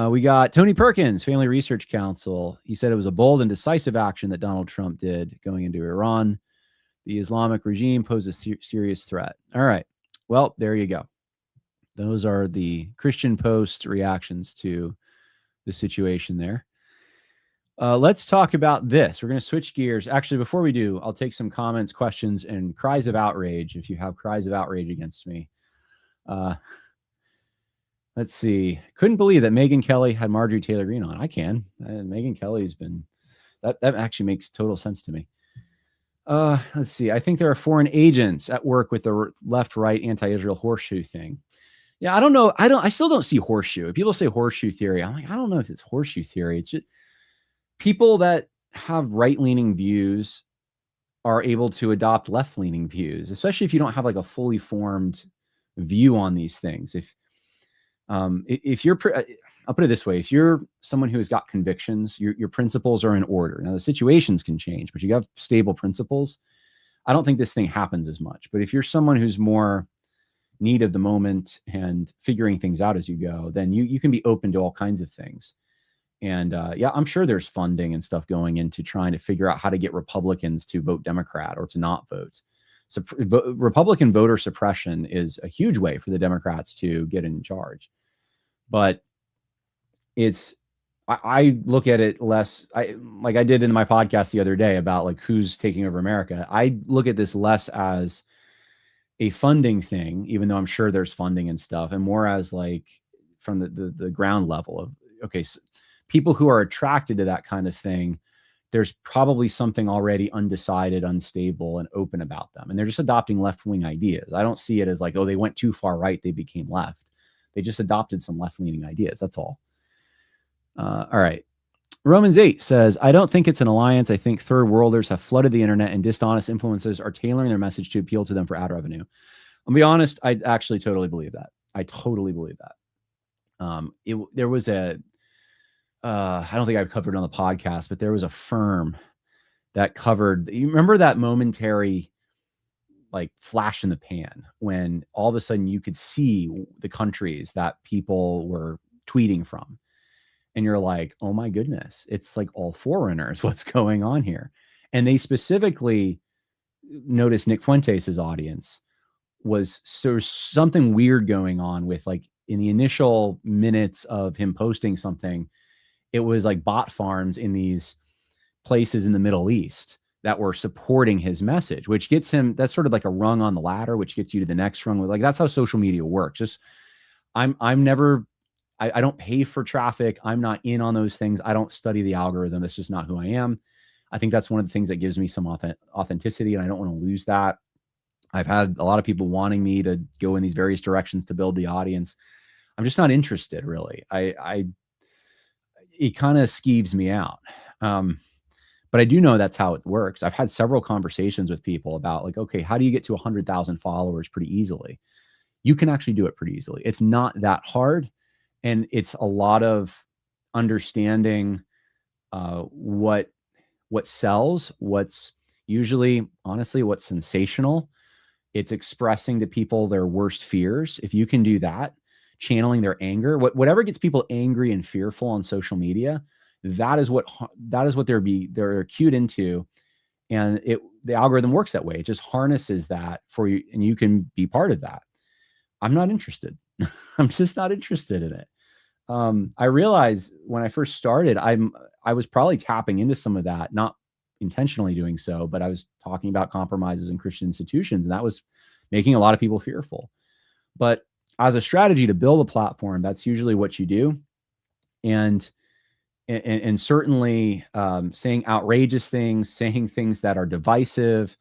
We got Tony Perkins, Family Research Council. He said it was a bold and decisive action that Donald Trump did going into Iran. The Islamic regime poses a serious threat. All right. Well, there you go. Those are the Christian Post reactions to the situation there. Let's talk about this. We're going to switch gears. Actually, before we do, I'll take some comments, questions, and cries of outrage. If you have cries of outrage against me. Let's see. Couldn't believe that Megyn Kelly had Marjorie Taylor Greene on. I can. Megyn Kelly's been... That actually makes total sense to me. Let's see. I think there are foreign agents at work with the left-right anti-Israel horseshoe thing. Yeah, I don't know. I still don't see horseshoe. If people say horseshoe theory, I'm like, I don't know if it's horseshoe theory. It's just people that have right-leaning views are able to adopt left-leaning views, especially if you don't have like a fully formed view on these things. If you're, I'll put it this way, if you're someone who has got convictions, your principles are in order. Now the situations can change, but you have stable principles. I don't think this thing happens as much, but if you're someone who's more need of the moment and figuring things out as you go, then you can be open to all kinds of things. And yeah, I'm sure there's funding and stuff going into trying to figure out how to get Republicans to vote Democrat or to not vote. So Republican voter suppression is a huge way for the Democrats to get in charge. But I look at it less, like I did in my podcast the other day about like who's taking over America. I look at this less as a funding thing, even though I'm sure there's funding and stuff, and more as like from the ground level of, okay, so people who are attracted to that kind of thing, there's probably something already undecided, unstable, and open about them. And they're just adopting left-wing ideas. I don't see it as like, oh, they went too far right, they became left. They just adopted some left-leaning ideas. That's all. All right. Romans 8 says, I don't think it's an alliance. I think third worlders have flooded the internet and dishonest influencers are tailoring their message to appeal to them for ad revenue. I'll be honest, I actually totally believe that. I totally believe that. There was I don't think I've covered it on the podcast, but there was a firm that covered, you remember that momentary like flash in the pan when all of a sudden you could see the countries that people were tweeting from. And you're like, oh my goodness, it's like all foreigners. What's going on here? And they specifically noticed Nick Fuentes' audience was something weird going on with like in the initial minutes of him posting something, it was like bot farms in these places in the Middle East that were supporting his message, which gets him, that's sort of like a rung on the ladder, which gets you to the next rung. Like that's how social media works. Just I don't pay for traffic. I'm not in on those things. I don't study the algorithm. That's just not who I am. I think that's one of the things that gives me some authenticity, and I don't want to lose that. I've had a lot of people wanting me to go in these various directions to build the audience. I'm just not interested, really. It kind of skeeves me out. But I do know that's how it works. I've had several conversations with people about like, okay, how do you get to 100,000 followers pretty easily? You can actually do it pretty easily. It's not that hard. And it's a lot of understanding what sells, what's usually, honestly, what's sensational. It's expressing to people their worst fears. If you can do that, channeling their anger, whatever gets people angry and fearful on social media, that is what they're cued into. And the algorithm works that way. It just harnesses that for you, and you can be part of that. I'm not interested. I'm just not interested in it. I realized when I first started, I was probably tapping into some of that, not intentionally doing so, but I was talking about compromises in Christian institutions, and that was making a lot of people fearful. But as a strategy to build a platform, that's usually what you do. And certainly saying outrageous things, saying things that are divisive,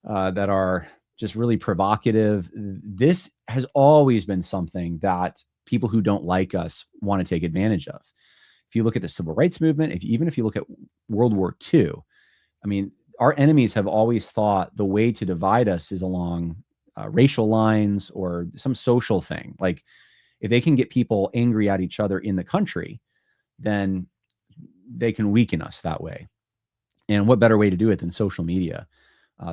that are just really provocative. This has always been something that people who don't like us want to take advantage of. If you look at the civil rights movement, even if you look at World War II, I mean, our enemies have always thought the way to divide us is along racial lines or some social thing. Like, if they can get people angry at each other in the country, then they can weaken us that way. And what better way to do it than social media?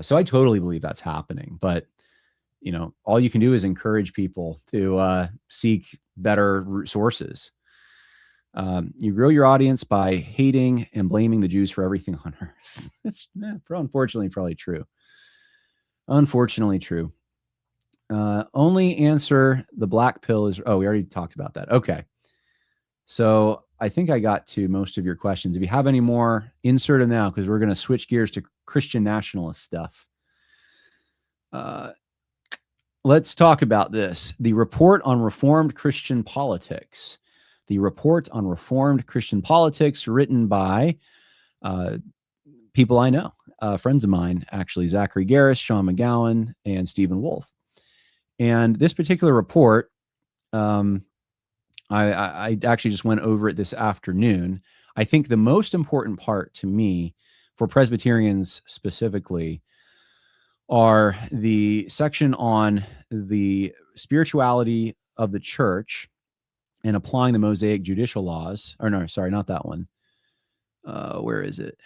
So I totally believe that's happening. But, you know, all you can do is encourage people to seek better sources. You grow your audience by hating and blaming the Jews for everything on earth. That's unfortunately probably true. Unfortunately true. Only answer the black pill is, we already talked about that. Okay. So I think I got to most of your questions. If you have any more, insert them now, because we're going to switch gears to Christian nationalist stuff. Let's talk about this. The report on Reformed Christian politics. The report on Reformed Christian politics, written by people I know, friends of mine, actually, Zachary Garris, Sean McGowan, and Stephen Wolfe. And this particular report, I actually just went over it this afternoon. I think the most important part to me, for Presbyterians specifically, are the section on the spirituality of the church and applying the Mosaic judicial laws. Or no, sorry, not that one. Where is it?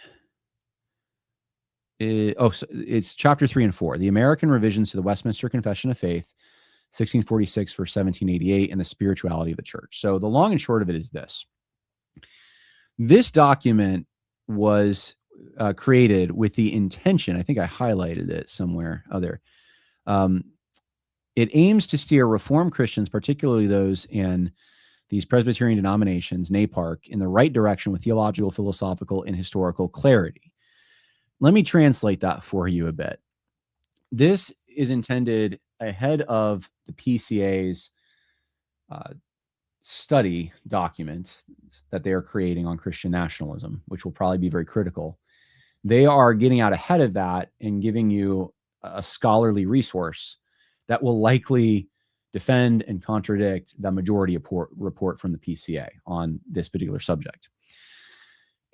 So it's chapter 3 and 4, the American revisions to the Westminster Confession of Faith, 1646 for 1788, and the spirituality of the church. So the long and short of it is this. This document was created with the intention, I think I highlighted it somewhere. Oh, there. It aims to steer Reformed Christians, particularly those in these Presbyterian denominations, NAPARC, in the right direction with theological, philosophical, and historical clarity. Let me translate that for you a bit. This is intended ahead of the PCA's study document that they are creating on Christian nationalism, which will probably be very critical. They are getting out ahead of that and giving you a scholarly resource that will likely defend and contradict the majority report from the PCA on this particular subject.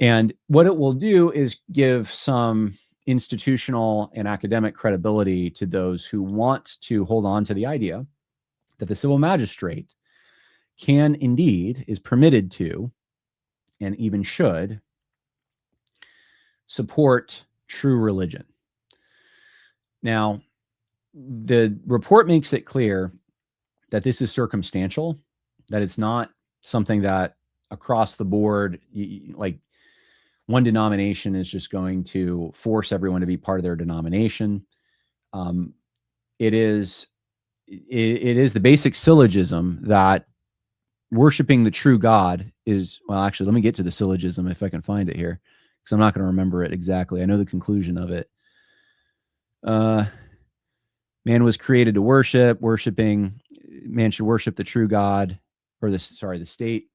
And what it will do is give some institutional and academic credibility to those who want to hold on to the idea that the civil magistrate can indeed, is permitted to, and even should, support true religion. Now, the report makes it clear that this is circumstantial, that it's not something that across the board, like one denomination is just going to force everyone to be part of their denomination. It is the basic syllogism that worshiping the true God is, well, actually, let me get to the syllogism if I can find it here, because I'm not going to remember it exactly. I know the conclusion of it. Man was created to worship, man should worship the true God, or the state.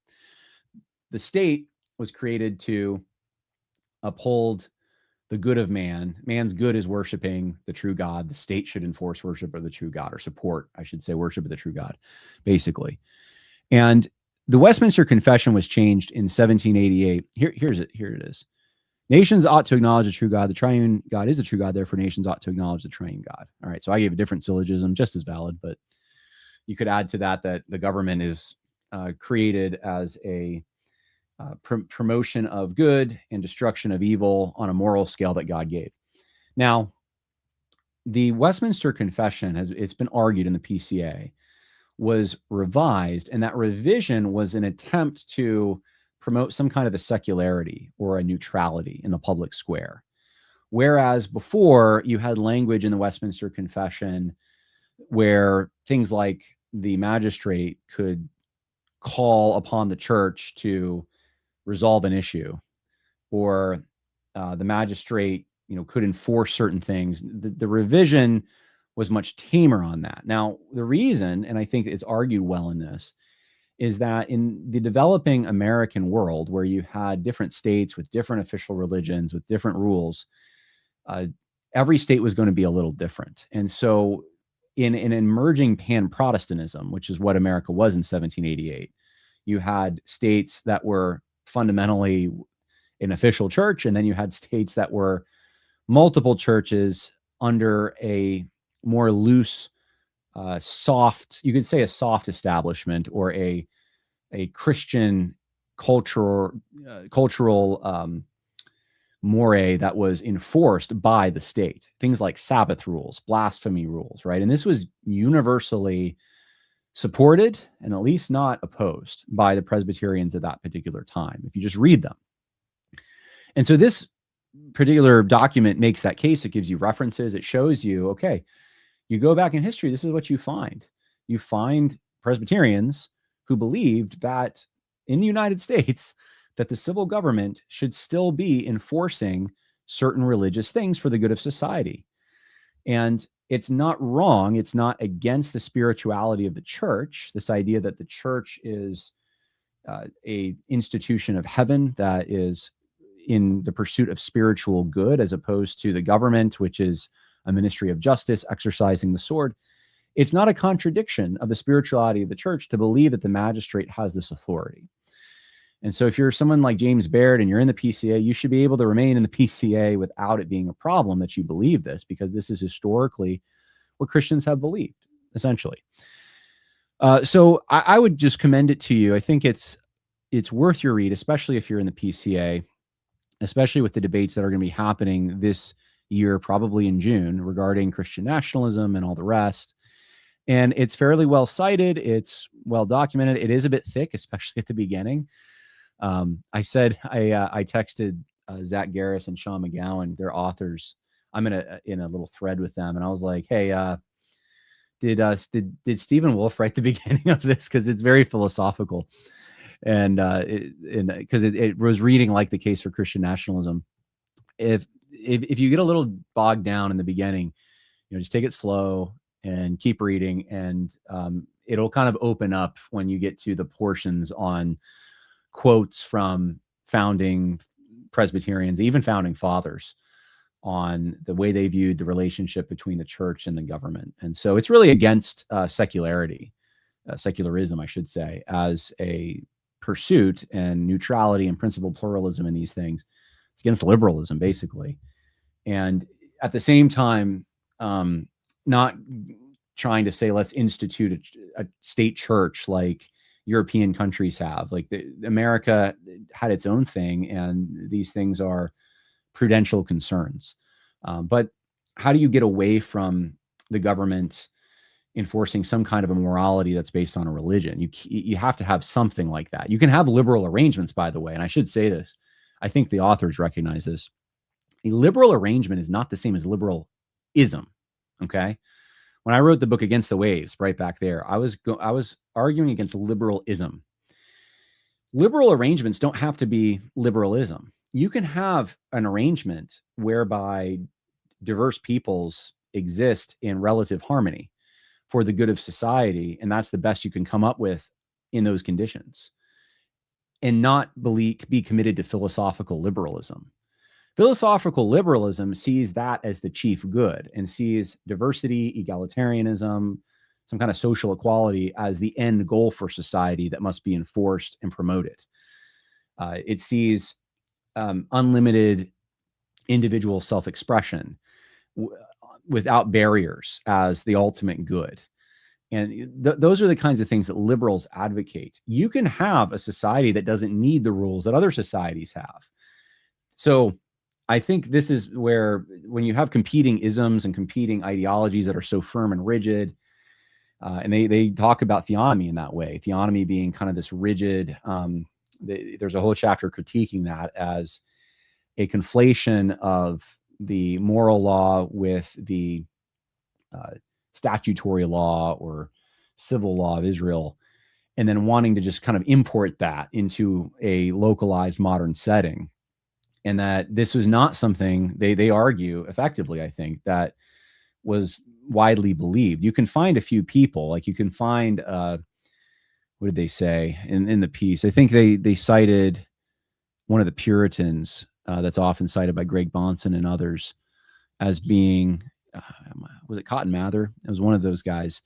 The state was created to uphold the good of man. Man's good is worshiping the true God. The state should enforce worship of the true God, or support, I should say, worship of the true God, basically. And the Westminster Confession was changed in 1788. Here it is. Nations ought to acknowledge the true God. The triune God is the true God. Therefore, nations ought to acknowledge the triune God. All right. So I gave a different syllogism, just as valid, but you could add to that the government is created as a promotion of good and destruction of evil on a moral scale that God gave. Now, the Westminster Confession, it's been argued in the PCA, was revised, and that revision was an attempt to promote some kind of a secularity or a neutrality in the public square. Whereas before, you had language in the Westminster Confession where things like the magistrate could call upon the church to resolve an issue, or the magistrate, could enforce certain things. The revision was much tamer on that. Now, the reason, and I think it's argued well in this, is that in the developing American world, where you had different states with different official religions, with different rules, every state was going to be a little different. And so in an emerging pan-Protestantism, which is what America was in 1788. You had states that were fundamentally an official church, and then you had states that were multiple churches under a more loose, soft, you could say a soft establishment, or a Christian cultural moray that was enforced by the state. Things like Sabbath rules, blasphemy rules, right? And this was universally supported and at least not opposed by the Presbyterians at that particular time, if you just read them. And so this particular document makes that case. It gives you references. It shows you, okay, you go back in history, this is what you find. You find Presbyterians who believed that in the United States, that the civil government should still be enforcing certain religious things for the good of society. And it's not wrong. It's not against the spirituality of the church. This idea that the church is a institution of heaven that is in the pursuit of spiritual good, as opposed to the government, which is a ministry of justice, exercising the sword. It's not a contradiction of the spirituality of the church to believe that the magistrate has this authority. And so if you're someone like James Baird and you're in the PCA, you should be able to remain in the PCA without it being a problem that you believe this, because this is historically what Christians have believed, essentially. So I would just commend it to you. I think it's worth your read, especially if you're in the PCA, especially with the debates that are going to be happening this year, probably in June, regarding Christian nationalism and all the rest. And it's fairly well cited. It's well documented. It is a bit thick, especially at the beginning. I texted Zach Garris and Sean McGowan, their authors. I'm in a little thread with them, and I was like, "Hey, did Stephen Wolfe write the beginning of this? Because it's very philosophical, and because it was reading like the case for Christian nationalism. If you get a little bogged down in the beginning, just take it slow and keep reading, and it'll kind of open up when you get to the portions on quotes from founding Presbyterians, even founding fathers, on the way they viewed the relationship between the church and the government. And so it's really against secularism, I should say, as a pursuit, and neutrality and principled pluralism in these things. It's against liberalism, basically. And at the same time, not trying to say, let's institute a state church like European countries have. Like America had its own thing, and these things are prudential concerns. But how do you get away from the government enforcing some kind of a morality that's based on a religion? You have to have something like that. You can have liberal arrangements, by the way, and I should say this. I think the authors recognize this. A liberal arrangement is not the same as liberalism. Okay. When I wrote the book Against the Waves, right back there, I was arguing against liberalism. Liberal arrangements don't have to be liberalism. You can have an arrangement whereby diverse peoples exist in relative harmony for the good of society, and that's the best you can come up with in those conditions, and not be committed to philosophical liberalism. Philosophical liberalism sees that as the chief good, and sees diversity, egalitarianism, some kind of social equality as the end goal for society that must be enforced and promoted. It sees unlimited individual self-expression without barriers as the ultimate good. And those are the kinds of things that liberals advocate. You can have a society that doesn't need the rules that other societies have. So I think this is where, when you have competing isms and competing ideologies that are so firm and rigid, and they talk about theonomy in that way, theonomy being kind of this rigid, there's a whole chapter critiquing that as a conflation of the moral law with the statutory law or civil law of Israel, and then wanting to just kind of import that into a localized modern setting. And that this was not something they argue effectively, I think, that was widely believed. You can find a few people, like you can find, what did they say in the piece? I think they cited one of the Puritans that's often cited by Greg Bonson and others as being was it Cotton Mather? It was one of those guys,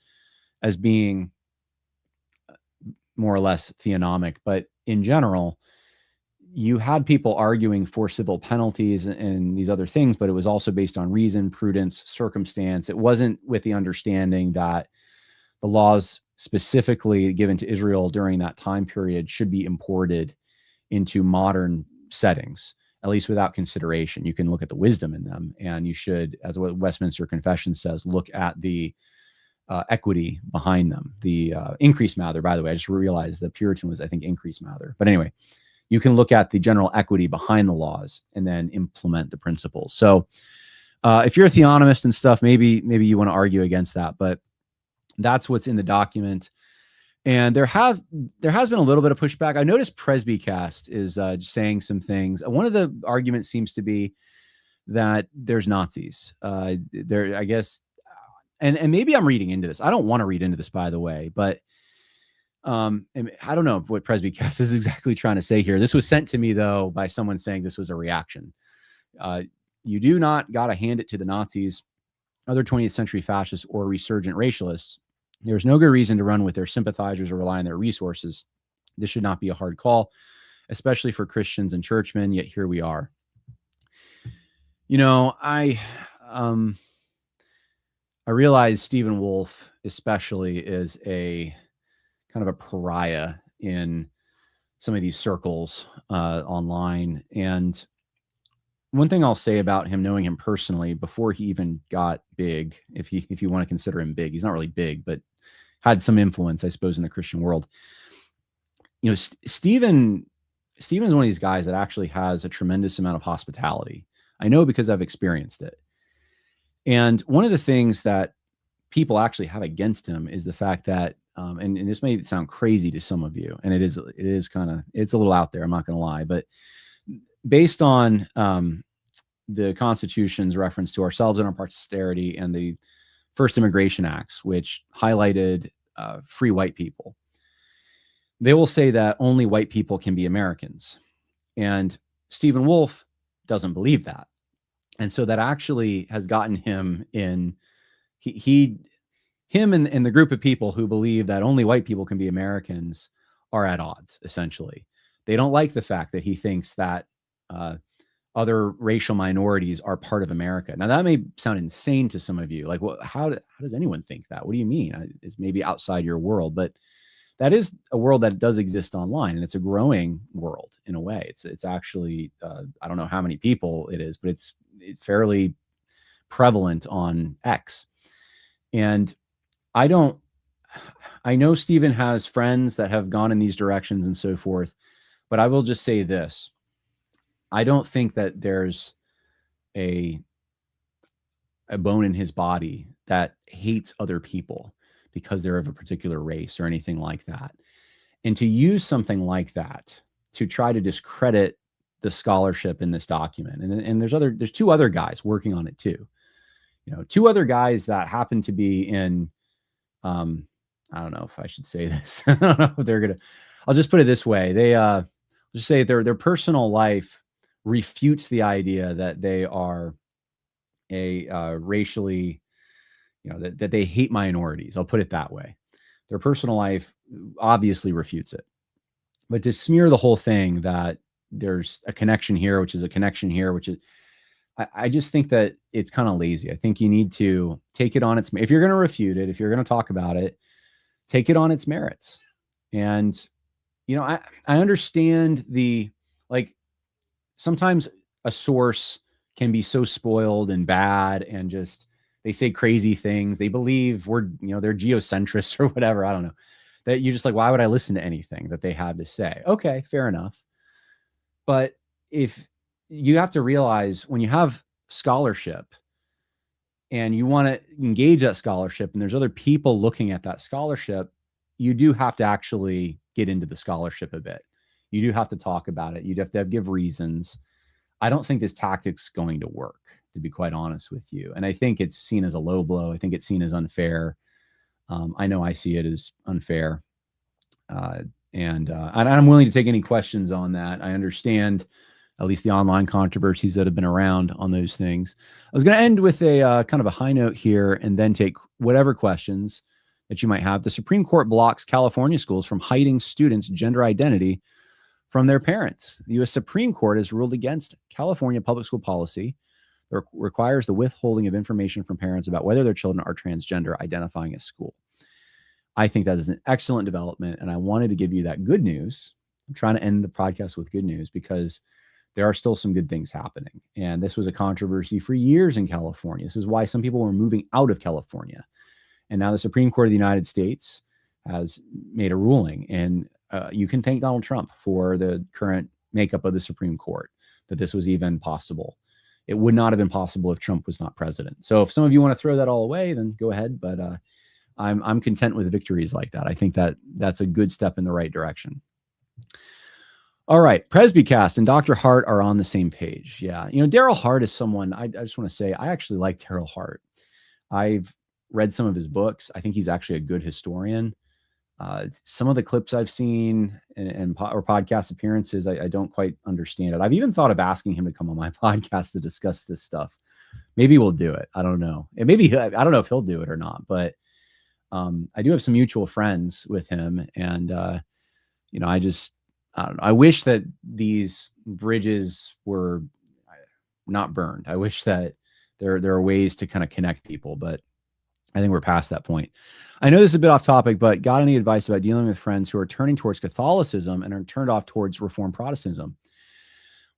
as being more or less theonomic. But in general, you had people arguing for civil penalties and these other things, but it was also based on reason, prudence, circumstance. It wasn't with the understanding that the laws specifically given to Israel during that time period should be imported into modern settings, at least without consideration. You can look at the wisdom in them, and you should, as what Westminster Confession says, look at the equity behind them. The increased Mather, by the way, I just realized the Puritan was, I think, increased Mather. But anyway, you can look at the general equity behind the laws and then implement the principles. So if you're a theonomist and stuff, maybe you want to argue against that, but that's what's in the document. And there has been a little bit of pushback. I noticed Presbycast is saying some things. One of the arguments seems to be that there's Nazis there, I guess. And maybe I'm reading into this. I don't want to read into this, by the way, but and I don't know what Presbycast is exactly trying to say here. This was sent to me, though, by someone saying this was a reaction. You do not got to hand it to the Nazis, other 20th century fascists, or resurgent racialists. There's no good reason to run with their sympathizers or rely on their resources. This should not be a hard call, especially for Christians and churchmen, yet here we are. You know, I realize Stephen Wolfe especially is a kind of a pariah in some of these circles online. And one thing I'll say about him, knowing him personally, before he even got big, if you want to consider him big, he's not really big, but had some influence, I suppose, in the Christian world. You know, Stephen is one of these guys that actually has a tremendous amount of hospitality. I know because I've experienced it. And one of the things that people actually have against him is the fact that, and this may sound crazy to some of you, and it is it's a little out there, I'm not going to lie, but based on the Constitution's reference to ourselves and our posterity and the first immigration acts, which highlighted free white people, they will say that only white people can be Americans. And Stephen Wolfe doesn't believe that. And so that actually has gotten him in, him and the group of people who believe that only white people can be Americans are at odds, essentially. They don't like the fact that he thinks that other racial minorities are part of America. Now, that may sound insane to some of you. Like, well, how does anyone think that? What do you mean? It's maybe outside your world, but that is a world that does exist online, and it's a growing world in a way. It's actually, I don't know how many people it is, but it's fairly prevalent on X. And I know Stephen has friends that have gone in these directions and so forth, but I will just say this. I don't think that there's a bone in his body that hates other people because they're of a particular race or anything like that. And to use something like that to try to discredit the scholarship in this document, and there's two other guys working on it too. You know, two other guys that happen to be in, I don't know if I should say this. I don't know if they're gonna. I'll just put it this way: they just say their personal life refutes the idea that they are a racially, you know, that they hate minorities. I'll put it that way. Their personal life obviously refutes it. But to smear the whole thing that there's a connection here, which is a connection here, which is, I just think that it's kind of lazy. I think you need to take it on its, if you're going to refute it, if you're going to talk about it, take it on its merits. And, you know, I understand like sometimes a source can be so spoiled and bad and just, they say crazy things. They believe they're geocentrists or whatever. I don't know, that you're just like, why would I listen to anything that they have to say? Okay, fair enough. But if you have to realize when you have scholarship and you want to engage that scholarship and there's other people looking at that scholarship, you do have to actually get into the scholarship a bit. You do have to talk about it. You have to give reasons. I don't think this tactic's going to work, to be quite honest with you. And I think it's seen as a low blow. I think it's seen as unfair. I know I see it as unfair. And I'm willing to take any questions on that. I understand at least the online controversies that have been around on those things. I was going to end with a kind of a high note here and then take whatever questions that you might have. The Supreme Court blocks California schools from hiding students' gender identity from their parents. The U.S. Supreme Court has ruled against California public school policy that requires the withholding of information from parents about whether their children are transgender identifying at school. I think that is an excellent development, and I wanted to give you that good news. I'm trying to end the podcast with good news because there are still some good things happening. And this was a controversy for years in California. This is why some people were moving out of California. And now the Supreme Court of the United States has made a ruling, and you can thank Donald Trump for the current makeup of the Supreme Court, that this was even possible. It would not have been possible if Trump was not president. So if some of you want to throw that all away, then go ahead. But I'm content with victories like that. I think that that's a good step in the right direction. All right, Presbycast and Dr. Hart are on the same page. Yeah, Daryl Hart is someone I just want to say I actually like Daryl Hart. I've read some of his books. I think he's actually a good historian. Some of the clips I've seen or podcast appearances, I don't quite understand it. I've even thought of asking him to come on my podcast to discuss this stuff. Maybe we'll do it. I don't know. And maybe I don't know if he'll do it or not, but I do have some mutual friends with him, and I don't know. I wish that these bridges were not burned. I wish that there are ways to kind of connect people, but I think we're past that point. I know this is a bit off topic, but got any advice about dealing with friends who are turning towards Catholicism and are turned off towards Reformed Protestantism?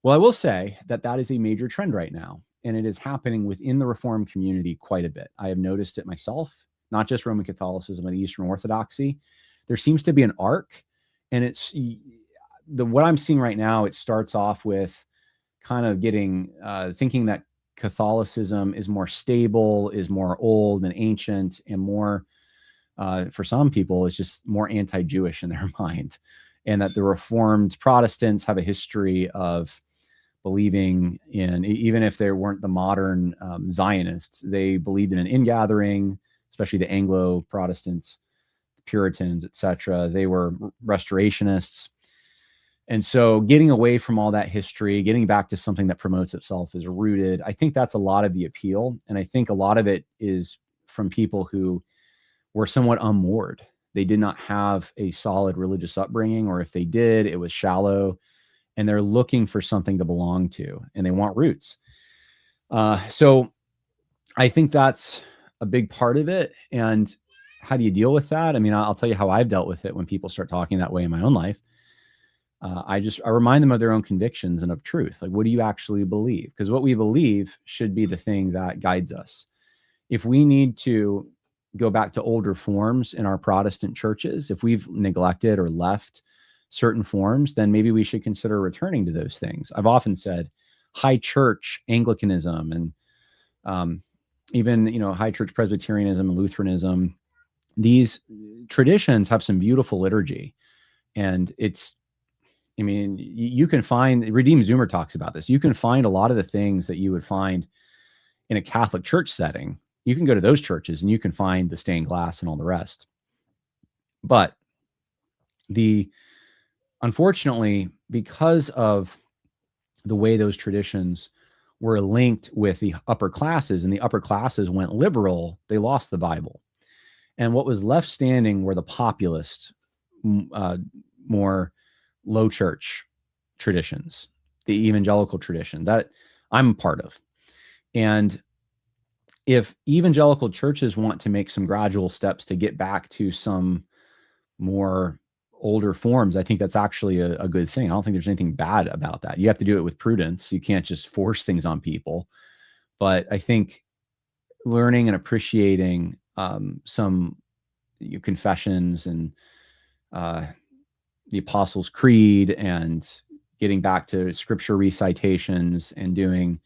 Well, I will say that is a major trend right now, and it is happening within the Reformed community quite a bit. I have noticed it myself, not just Roman Catholicism and Eastern Orthodoxy. There seems to be an arc, and it's what I'm seeing right now. It starts off with kind of getting thinking that Catholicism is more stable, is more old and ancient, and more, for some people, it's just more anti-Jewish in their mind. And that the Reformed Protestants have a history of believing in, even if they weren't the modern Zionists, they believed in an ingathering, especially the Anglo-Protestants, Puritans, etc. They were restorationists. And so getting away from all that history, getting back to something that promotes itself as rooted, I think that's a lot of the appeal. And I think a lot of it is from people who were somewhat unmoored. They did not have a solid religious upbringing, or if they did, it was shallow, and they're looking for something to belong to, and they want roots. So I think that's a big part of it. And how do you deal with that? I mean, I'll tell you how I've dealt with it when people start talking that way in my own life. I remind them of their own convictions and of truth. Like, what do you actually believe? Because what we believe should be the thing that guides us. If we need to go back to older forms in our Protestant churches, if we've neglected or left certain forms, then maybe we should consider returning to those things. I've often said high church Anglicanism and even, high church Presbyterianism and Lutheranism, these traditions have some beautiful liturgy. And you can find, Redeemed Zoomer talks about this. You can find a lot of the things that you would find in a Catholic church setting. You can go to those churches and you can find the stained glass and all the rest. But unfortunately, because of the way those traditions were linked with the upper classes, and the upper classes went liberal, they lost the Bible. And what was left standing were the populist, more low church traditions, the evangelical tradition that I'm a part of. And if evangelical churches want to make some gradual steps to get back to some more older forms, I think that's actually a good thing. I don't think there's anything bad about that. You have to do it with prudence. You can't just force things on people. But I think learning and appreciating some confessions and the Apostles' Creed, and getting back to scripture recitations and doing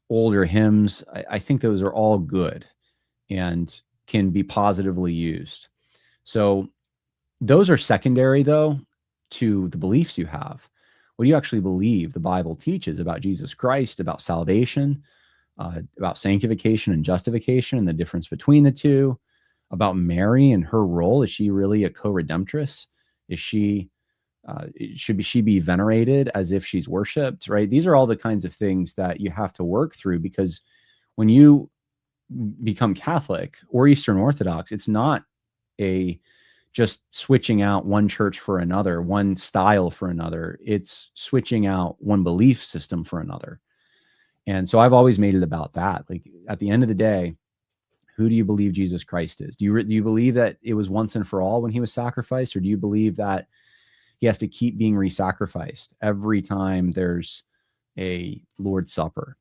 older hymns, I think those are all good and can be positively used. So those are secondary, though, to the beliefs you have. What do you actually believe the Bible teaches about Jesus Christ, about salvation, about sanctification and justification and the difference between the two, about Mary and her role? Is she really a co-redemptress? Is she Should she be venerated as if she's worshipped, right? These are all the kinds of things that you have to work through, because when you become Catholic or Eastern Orthodox, it's not just switching out one church for another, one style for another. It's switching out one belief system for another. And so I've always made it about that. Like, at the end of the day, who do you believe Jesus Christ is? Do you believe that it was once and for all when he was sacrificed? Or do you believe that he has to keep being re-sacrificed every time there's a Lord's Supper,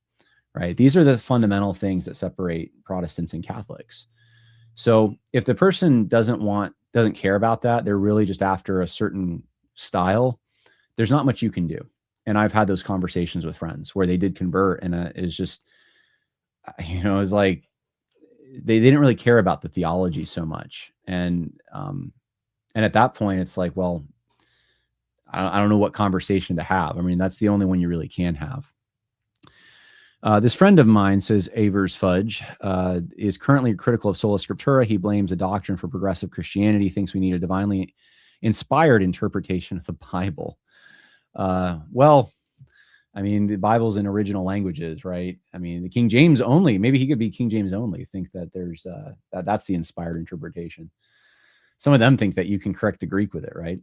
right? These are the fundamental things that separate Protestants and Catholics. So if the person doesn't care about that, they're really just after a certain style, there's not much you can do. And I've had those conversations with friends where they did convert, and it's just, it's like they didn't really care about the theology so much. And at that point, it's like, well, I don't know what conversation to have. I mean, that's the only one you really can have. This friend of mine, says Avers Fudge, is currently critical of sola scriptura. He blames a doctrine for progressive Christianity, thinks we need a divinely inspired interpretation of the Bible. Well, I mean, the Bible's in original languages, right? I mean, the King James only, maybe he could be King James only, think that there's that's the inspired interpretation. Some of them think that you can correct the Greek with it, right?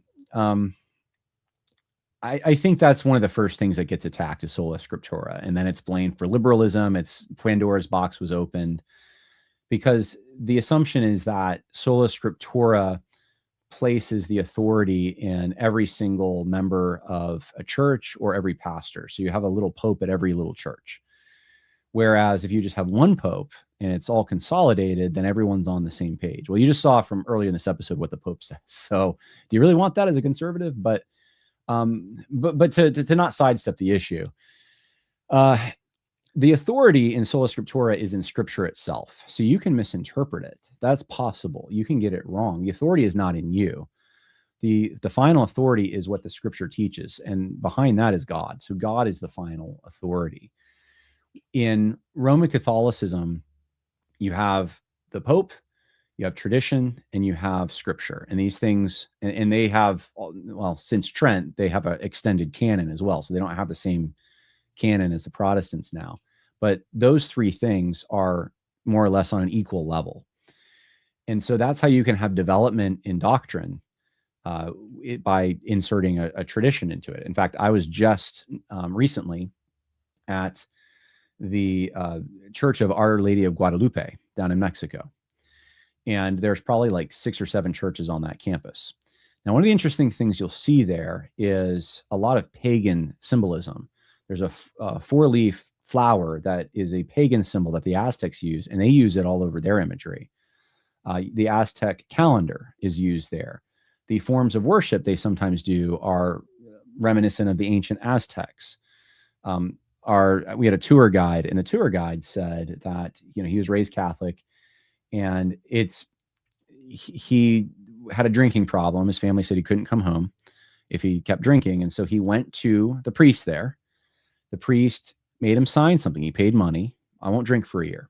I think that's one of the first things that gets attacked is sola scriptura, and then it's blamed for liberalism. It's Pandora's box was opened, because the assumption is that sola scriptura places the authority in every single member of a church or every pastor. So you have a little pope at every little church. Whereas if you just have one pope and it's all consolidated, then everyone's on the same page. Well, you just saw from earlier in this episode what the pope says. So do you really want that as a conservative? But to not sidestep the issue, the authority in sola scriptura is in scripture itself. So you can misinterpret it. That's possible. You can get it wrong. The authority is not in you. The final authority is what the scripture teaches. And behind that is God. So God is the final authority. In Roman Catholicism, you have the Pope, you have tradition, and you have scripture. And these things, and they have, well, since Trent, they have an extended canon as well. So they don't have the same canon as the Protestants now. But those three things are more or less on an equal level. And so that's how you can have development in doctrine by inserting a tradition into it. In fact, I was just recently at the Church of Our Lady of Guadalupe down in Mexico. And there's probably like 6 or 7 churches on that campus. Now, one of the interesting things you'll see there is a lot of pagan symbolism. There's a 4-leaf flower that is a pagan symbol that the Aztecs use, and they use it all over their imagery. The Aztec calendar is used there. The forms of worship they sometimes do are reminiscent of the ancient Aztecs. We had a tour guide, and the tour guide said that, he was raised Catholic, and he had a drinking problem. His family said he couldn't come home if he kept drinking. And so he went to the priest there. The priest made him sign something. He paid money. I won't drink for a year.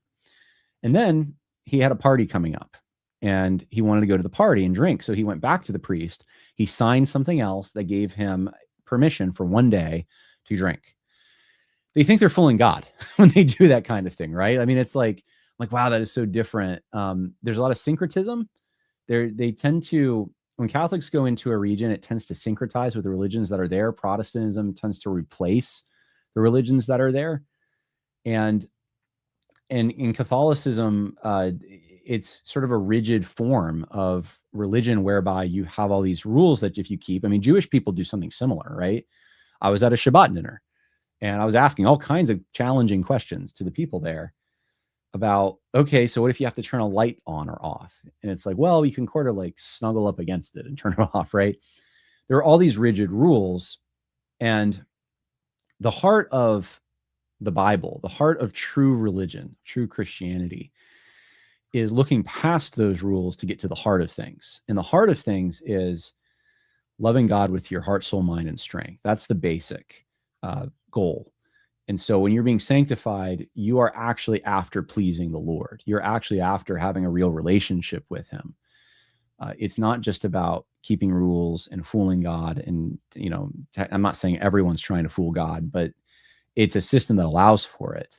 And then he had a party coming up, and he wanted to go to the party and drink. So he went back to the priest. He signed something else that gave him permission for one day to drink. They think they're fooling God when they do that kind of thing, right? I mean, it's like, wow, that is so different. There's a lot of syncretism. They tend to, when Catholics go into a region, it tends to syncretize with the religions that are there. Protestantism tends to replace the religions that are there. And in Catholicism, it's sort of a rigid form of religion whereby you have all these rules that if you keep, I mean, Jewish people do something similar, right? I was at a Shabbat dinner, and I was asking all kinds of challenging questions to the people there about, okay, so what if you have to turn a light on or off? And it's like, well, you can sort of like snuggle up against it and turn it off, right? There are all these rigid rules, and the heart of the Bible, the heart of true religion, true Christianity, is looking past those rules to get to the heart of things. And the heart of things is loving God with your heart, soul, mind, and strength. That's the basic goal. And so when you're being sanctified, you are actually after pleasing the Lord. You're actually after having a real relationship with him. It's not just about keeping rules and fooling God. And, I'm not saying everyone's trying to fool God, but it's a system that allows for it.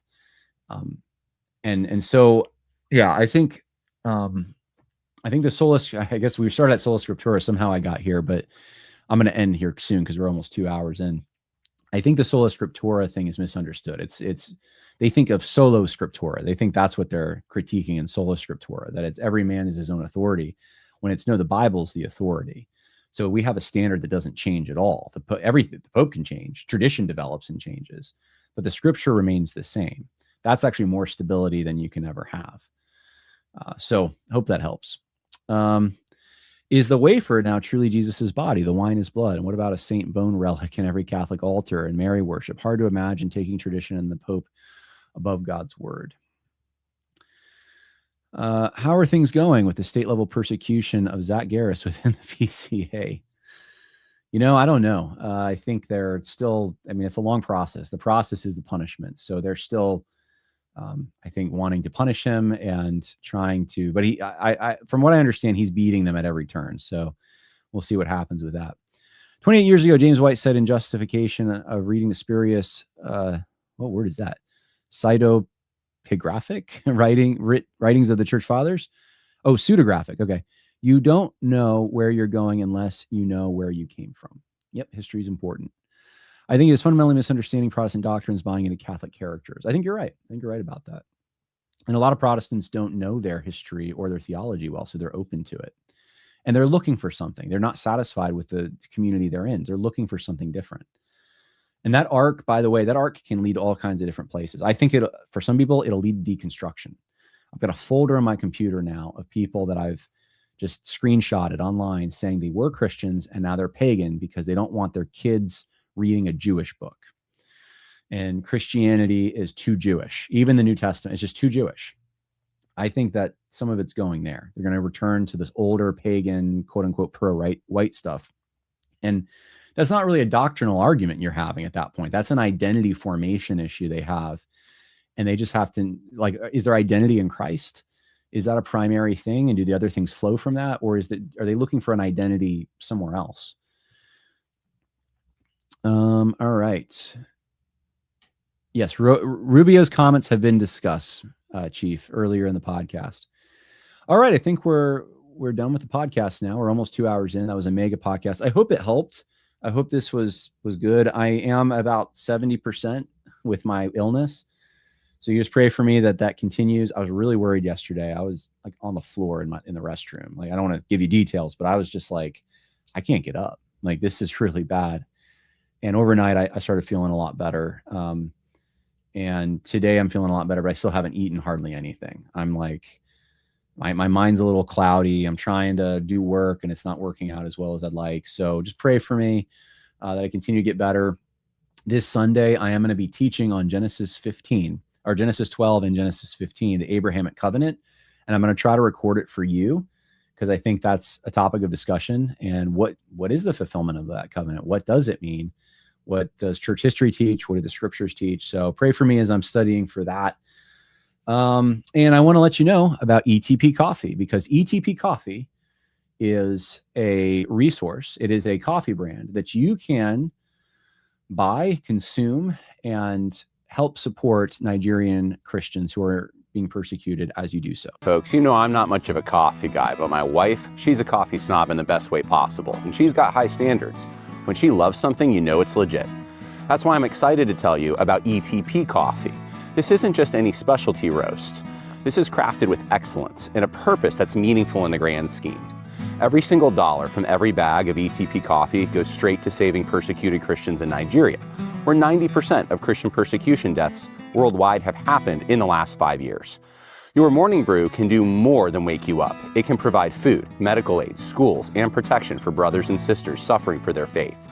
And so, yeah, I think the I guess we started at Sola Scriptura. Somehow I got here, but I'm going to end here soon because we're almost 2 hours in. I think the Sola Scriptura thing is misunderstood. They think of Solo Scriptura. They think that's what they're critiquing in Sola Scriptura, that it's every man is his own authority, when it's no, the Bible's the authority. So we have a standard that doesn't change at all. Everything, the Pope can change, tradition develops and changes, but the Scripture remains the same. That's actually more stability than you can ever have. So hope that helps. Is the wafer now truly Jesus's body, the wine is blood? And what about a saint bone relic in every Catholic altar and Mary worship? Hard to imagine taking tradition and the Pope above God's word. How are things going with the state level persecution of Zach Garris within the PCA? I don't know. I think they're still, it's a long process. The process is the punishment. So they're still, I think, wanting to punish him and trying to, but from what I understand, he's beating them at every turn. So we'll see what happens with that. 28 years ago, James White said in justification of reading the spurious, what word is that? Pseudepigraphic writings of the church fathers. Oh, pseudographic. Okay. You don't know where you're going unless you know where you came from. Yep. History is important. I think it is fundamentally misunderstanding Protestant doctrines, buying into Catholic characters. I think you're right. I think you're right about that. And a lot of Protestants don't know their history or their theology well, so they're open to it. And they're looking for something. They're not satisfied with the community they're in. They're looking for something different. And that arc, by the way, can lead to all kinds of different places. I think for some people, it'll lead to deconstruction. I've got a folder on my computer now of people that I've just screenshotted online saying they were Christians and now they're pagan because they don't want their kids reading a Jewish book. And Christianity is too Jewish. Even the New Testament is just too Jewish. I think that some of it's going there. They're going to return to this older pagan, quote unquote, pro-white stuff. And that's not really a doctrinal argument you're having at that point. That's an identity formation issue they have. And they just have to, is their identity in Christ? Is that a primary thing? And do the other things flow from that? Or are they looking for an identity somewhere else? All right. Yes, Rubio's comments have been discussed, Chief, earlier in the podcast. All right, I think we're done with the podcast now. We're almost 2 hours in. That was a mega podcast. I hope it helped. I hope this was good. I am about 70% with my illness. So you just pray for me that continues. I was really worried yesterday. I was on the floor in the restroom. I don't want to give you details, but I was just I can't get up. This is really bad. And overnight I started feeling a lot better. And today I'm feeling a lot better, but I still haven't eaten hardly anything. I'm my mind's a little cloudy. I'm trying to do work and it's not working out as well as I'd like. So just pray for me that I continue to get better. This Sunday, I am going to be teaching on Genesis 15 or Genesis 12 and Genesis 15, the Abrahamic covenant. And I'm going to try to record it for you because I think that's a topic of discussion. And what is the fulfillment of that covenant? What does it mean? What does church history teach? What do the scriptures teach? So pray for me as I'm studying for that. And I want to let you know about ETP Coffee because ETP Coffee is a resource. It is a coffee brand that you can buy, consume, and help support Nigerian Christians who are being persecuted as you do so. Folks, I'm not much of a coffee guy, but my wife, she's a coffee snob in the best way possible, and she's got high standards. When she loves something, it's legit. That's why I'm excited to tell you about ETP Coffee. This isn't just any specialty roast. This is crafted with excellence and a purpose that's meaningful in the grand scheme. Every single dollar from every bag of ETP coffee goes straight to saving persecuted Christians in Nigeria, where 90% of Christian persecution deaths worldwide have happened in the last 5 years. Your morning brew can do more than wake you up. It can provide food, medical aid, schools, and protection for brothers and sisters suffering for their faith.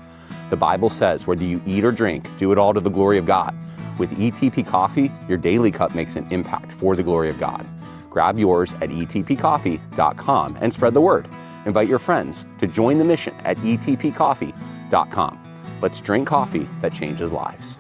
The Bible says, whether you eat or drink, do it all to the glory of God. With ETP Coffee, your daily cup makes an impact for the glory of God. Grab yours at etpcoffee.com and spread the word. Invite your friends to join the mission at etpcoffee.com. Let's drink coffee that changes lives.